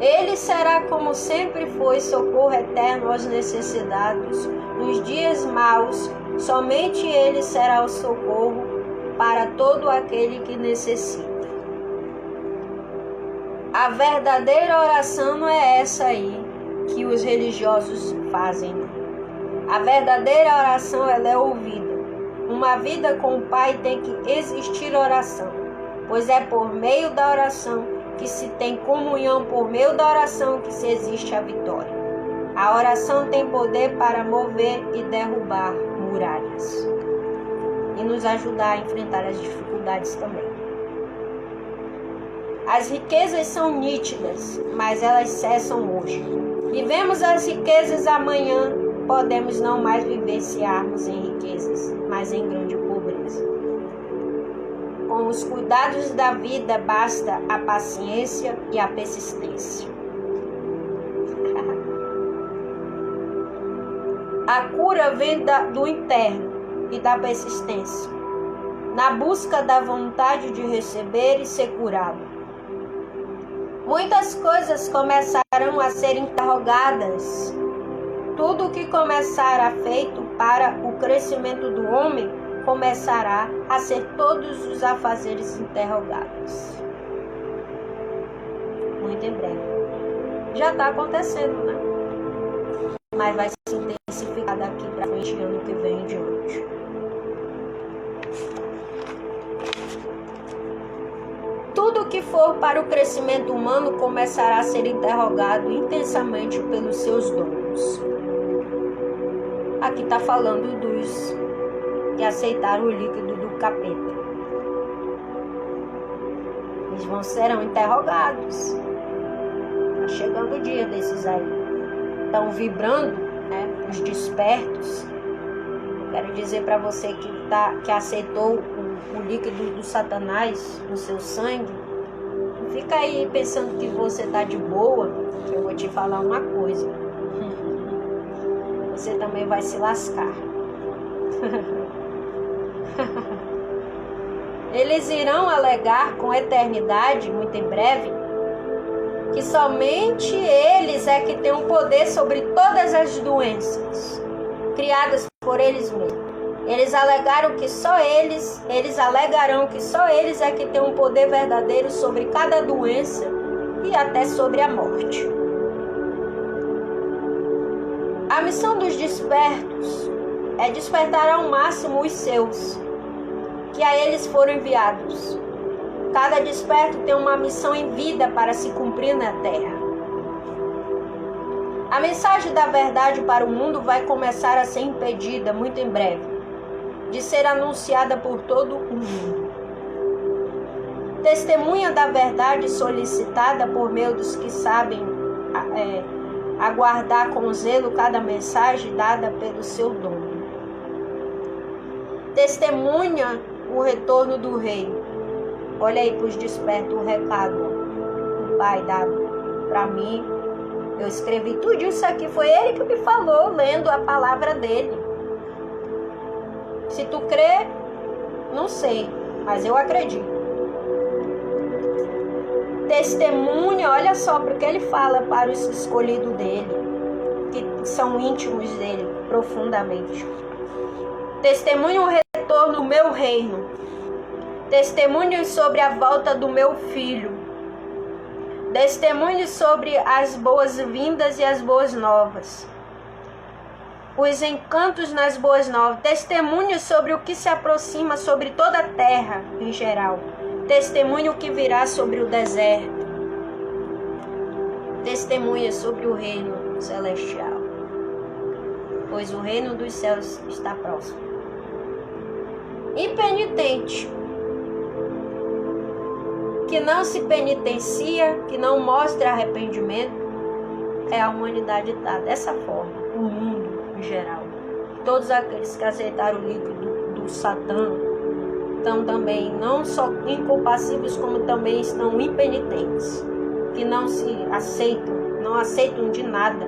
Ele será como sempre foi socorro eterno aos necessitados, nos dias maus, somente ele será o socorro para todo aquele que necessita. A verdadeira oração não é essa aí que os religiosos fazem. A verdadeira oração ela é ouvida. Uma vida com o Pai tem que existir oração, pois é por meio da oração que se tem comunhão, por meio da oração que se existe a vitória. A oração tem poder para mover e derrubar muralhas e nos ajudar a enfrentar as dificuldades também. As riquezas são nítidas, mas elas cessam hoje. Vivemos as riquezas amanhã, podemos não mais vivenciarmos em riquezas, mas em grande pobreza. Com os cuidados da vida basta a paciência e a persistência. A cura vem do interno e da persistência, na busca da vontade de receber e ser curado. Muitas coisas começarão a ser interrogadas. Tudo o que começar a feito para o crescimento do homem começará a ser todos os afazeres interrogados. Muito em breve. Já está acontecendo, né? Mas vai se intensificar daqui para frente, ano que vem em diante. Tudo que for para o crescimento humano começará a ser interrogado intensamente pelos seus donos. Aqui está falando dos que aceitaram o líquido do capeta. Eles serão interrogados. Está chegando o dia desses aí. Estão vibrando, né? Os despertos. Quero dizer para você que aceitou o líquido do Satanás no seu sangue. Não fica aí pensando que você está de boa, que eu vou te falar uma coisa. Você também vai se lascar. Eles irão alegar com eternidade, muito em breve, que somente eles é que têm o poder sobre todas as doenças criadas por eles mesmos. Eles alegaram que só eles alegarão que só eles é que têm um poder verdadeiro sobre cada doença e até sobre a morte. A missão dos despertos é despertar ao máximo os seus, que a eles foram enviados. Cada desperto tem uma missão em vida para se cumprir na terra. A mensagem da verdade para o mundo vai começar a ser impedida muito em breve de ser anunciada por todo o mundo. Testemunha da verdade solicitada por meio dos que sabem aguardar com zelo cada mensagem dada pelo seu dono. Testemunha o retorno do rei. Olha aí para os despertos o recado que o pai dá para mim. Eu escrevi tudo isso aqui, foi ele que me falou, lendo a palavra dele. Se tu crê, não sei, mas eu acredito. Testemunha, olha só, porque ele fala para os escolhidos dele, que são íntimos dele, profundamente. Testemunha o retorno do meu reino. Testemunho sobre a volta do meu filho. Testemunho sobre as boas-vindas e as boas novas. Os encantos nas boas novas. Testemunho sobre o que se aproxima sobre toda a terra em geral. Testemunho que virá sobre o deserto. Testemunha sobre o reino celestial. Pois o reino dos céus está próximo. Impenitente, que não se penitencia, que não mostra arrependimento, é a humanidade está dessa forma, o mundo em geral. Todos aqueles que aceitaram o líquido do Satã estão também não só incompassíveis, como também estão impenitentes, que não se aceitam, não aceitam de nada,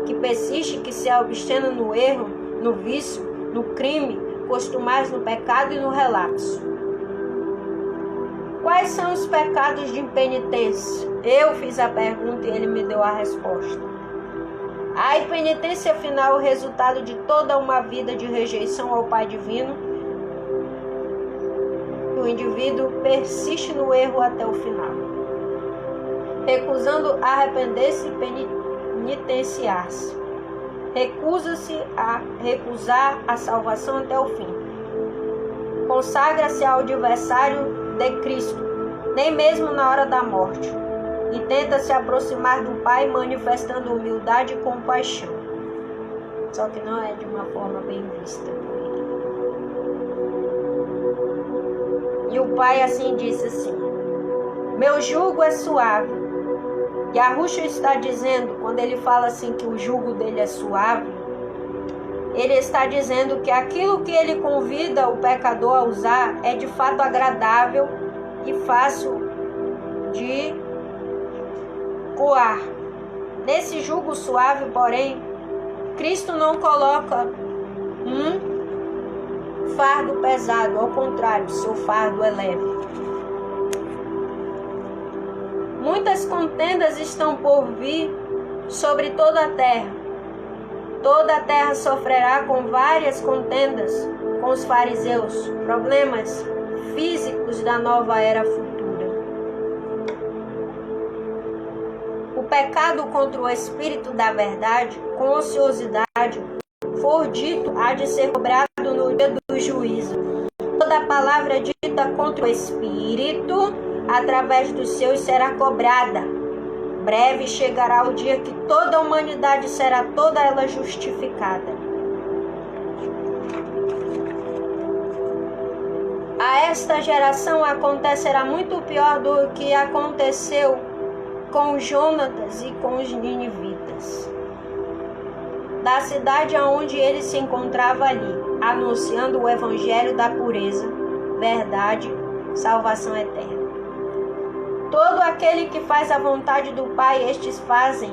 que persiste, que se obstina no erro, no vício, no crime, costumais no pecado e no relapso. Quais são os pecados de impenitência? Eu fiz a pergunta e ele me deu a resposta. A impenitência final é o resultado de toda uma vida de rejeição ao Pai Divino. O indivíduo persiste no erro até o final, recusando arrepender-se e penitenciar-se. Recusa-se a recusar a salvação até o fim. Consagra-se ao adversário de Cristo, nem mesmo na hora da morte, e tenta se aproximar do Pai manifestando humildade e compaixão. Só que não é de uma forma bem vista. E o Pai assim disse assim: meu jugo é suave. E Yahushua está dizendo, quando ele fala assim que o jugo dele é suave, ele está dizendo que aquilo que ele convida o pecador a usar é de fato agradável e fácil de coar. Nesse jugo suave, porém, Cristo não coloca um fardo pesado, ao contrário, seu fardo é leve. Muitas contendas estão por vir sobre toda a terra. Toda a terra sofrerá com várias contendas, com os fariseus, problemas físicos da nova era futura. O pecado contra o Espírito da verdade, com ociosidade, for dito, há de ser cobrado no dia do juízo. Toda palavra dita contra o Espírito, através dos seus, será cobrada. Breve chegará o dia que toda a humanidade será toda ela justificada. A esta geração acontecerá muito pior do que aconteceu com Jonatas e com os ninivitas. Da cidade aonde ele se encontrava ali, anunciando o evangelho da pureza, verdade, salvação eterna. Todo aquele que faz a vontade do Pai, estes fazem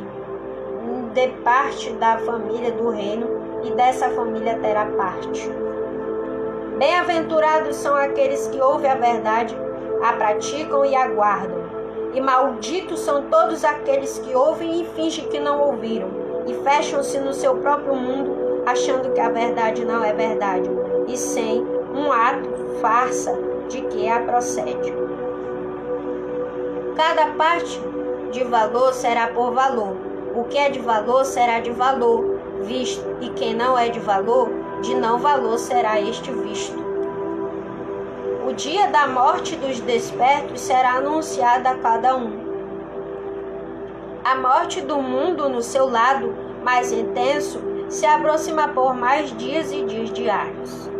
de parte da família do reino, e dessa família terá parte. Bem-aventurados são aqueles que ouvem a verdade, a praticam e a guardam. E malditos são todos aqueles que ouvem e fingem que não ouviram, e fecham-se no seu próprio mundo, achando que a verdade não é verdade, e sem um ato farsa de que a procede. Cada parte de valor será por valor. O que é de valor será de valor visto, e quem não é de valor, de não valor será este visto. O dia da morte dos despertos será anunciado a cada um. A morte do mundo, no seu lado mais intenso, se aproxima por mais dias e dias diários.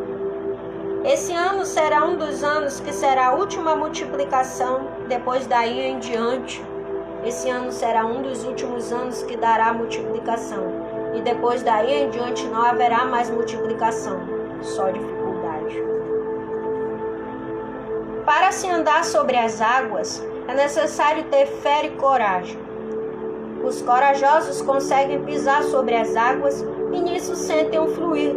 Esse ano será um dos anos que será a última multiplicação, depois daí em diante. Esse ano será um dos últimos anos que dará multiplicação, e depois daí em diante não haverá mais multiplicação, só dificuldade. Para se andar sobre as águas, é necessário ter fé e coragem. Os corajosos conseguem pisar sobre as águas e nisso sentem o fluir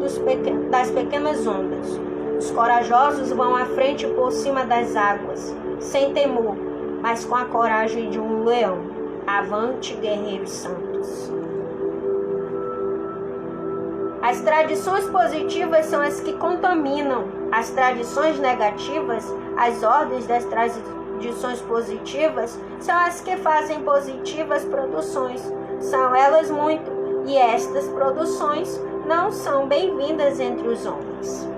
das pequenas ondas. Os corajosos vão à frente por cima das águas, sem temor, mas com a coragem de um leão. Avante, guerreiros santos. As tradições positivas são as que contaminam. As tradições negativas, as ordens das tradições positivas, são as que fazem positivas produções. São elas muito, e estas produções não são bem-vindas entre os homens.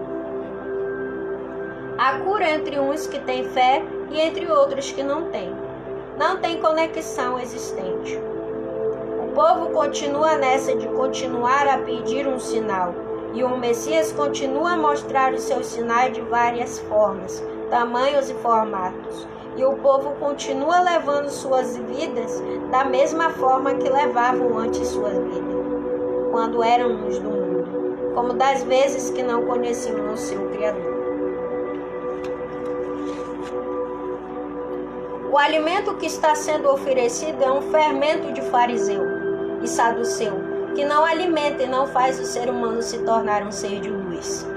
Há cura entre uns que têm fé e entre outros que não têm. Não tem conexão existente. O povo continua nessa de continuar a pedir um sinal, e o Messias continua a mostrar os seus sinais de várias formas, tamanhos e formatos. E o povo continua levando suas vidas da mesma forma que levavam antes sua vida, quando eram luz do mundo, como das vezes que não conheciam o seu Criador. O alimento que está sendo oferecido é um fermento de fariseu e saduceu, que não alimenta e não faz o ser humano se tornar um ser de luz.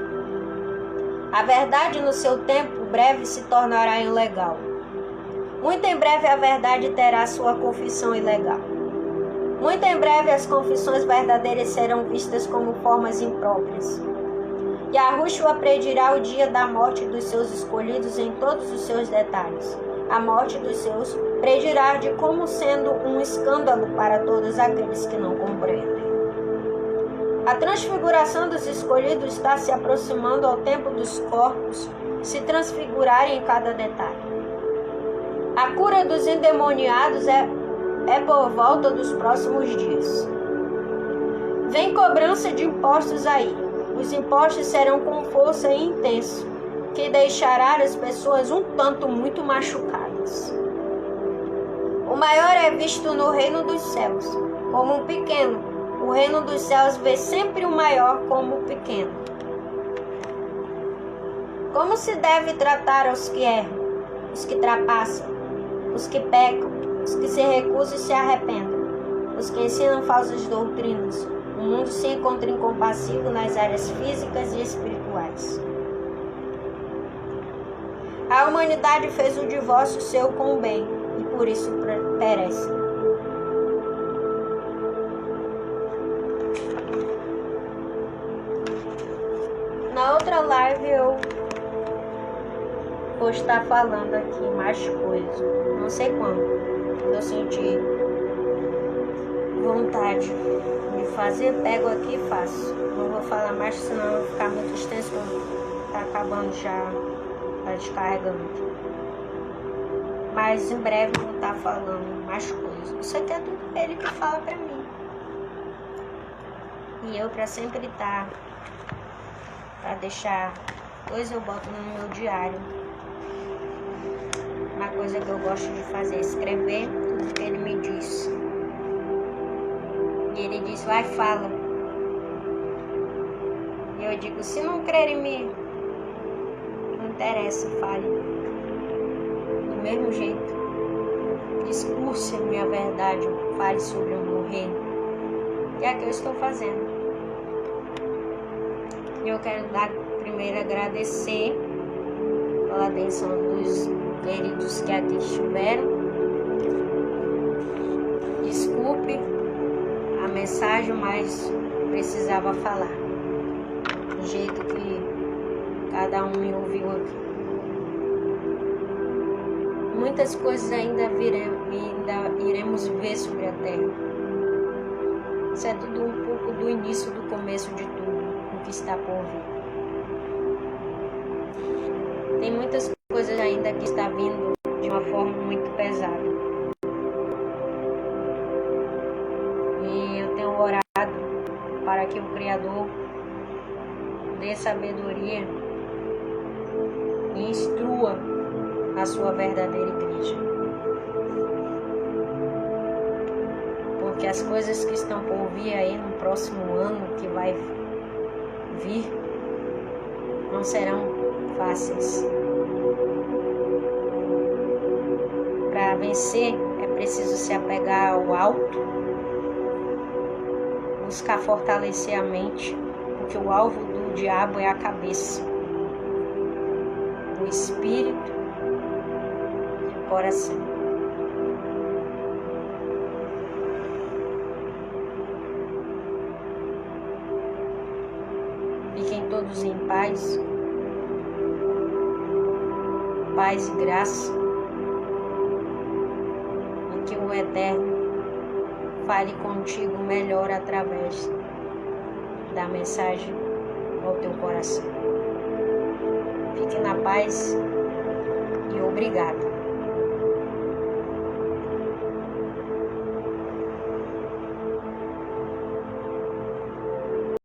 A verdade no seu tempo breve se tornará ilegal. Muito em breve a verdade terá sua confissão ilegal. Muito em breve as confissões verdadeiras serão vistas como formas impróprias. Yahushua predirá o dia da morte dos seus escolhidos em todos os seus detalhes. A morte dos seus predirá de como sendo um escândalo para todos aqueles que não compreendem. A transfiguração dos escolhidos está se aproximando ao tempo dos corpos se transfigurarem em cada detalhe. A cura dos endemoniados é por volta dos próximos dias. Vem cobrança de impostos aí. Os impostos serão com força e intenso, que deixará as pessoas um tanto muito machucadas. O maior é visto no reino dos céus como um pequeno. O reino dos céus vê sempre o maior como o pequeno. Como se deve tratar os que erram, os que trapaçam, os que pecam, os que se recusam e se arrependem, os que ensinam falsas doutrinas? O mundo se encontra incompassível nas áreas físicas e espirituais. A humanidade fez o divórcio seu com o bem, e por isso perece. Na outra live eu vou estar falando aqui mais coisas. Não sei quando. Quando eu sentir vontade de fazer, pego aqui e faço. Não vou falar mais, senão vai ficar muito extenso. Tá acabando já, tá descarregando. Mas em breve eu vou estar falando mais coisas. Isso aqui é tudo ele que fala pra mim. E eu, pra sempre estar, pra deixar coisa, eu boto no meu diário. Uma coisa que eu gosto de fazer é escrever tudo que ele me diz. E ele diz, vai, fala. E eu digo, se não crer em mim, não interessa, fale. Do mesmo jeito, discurse a minha verdade, fale sobre o meu reino. E é o que eu estou fazendo. E eu quero primeiro agradecer pela atenção dos queridos que aqui estiveram. Desculpe a mensagem, mas precisava falar. Do jeito que cada um me ouviu aqui. Muitas coisas ainda iremos ver sobre a terra. Isso é tudo um pouco do início, do começo de tudo, o que está por vir. Tem muitas coisas ainda que está vindo de uma forma muito pesada. E eu tenho orado para que o Criador dê sabedoria e instrua a sua verdadeira igreja. Porque as coisas que estão por vir aí no próximo ano que vai vir não serão fáceis. Para vencer é preciso se apegar ao alto, buscar fortalecer a mente, porque o alvo do diabo é a cabeça, o espírito e o coração. Fiquem todos em paz, paz e graça, e que o Eterno fale contigo melhor através da mensagem ao teu coração. Fique na paz e obrigado.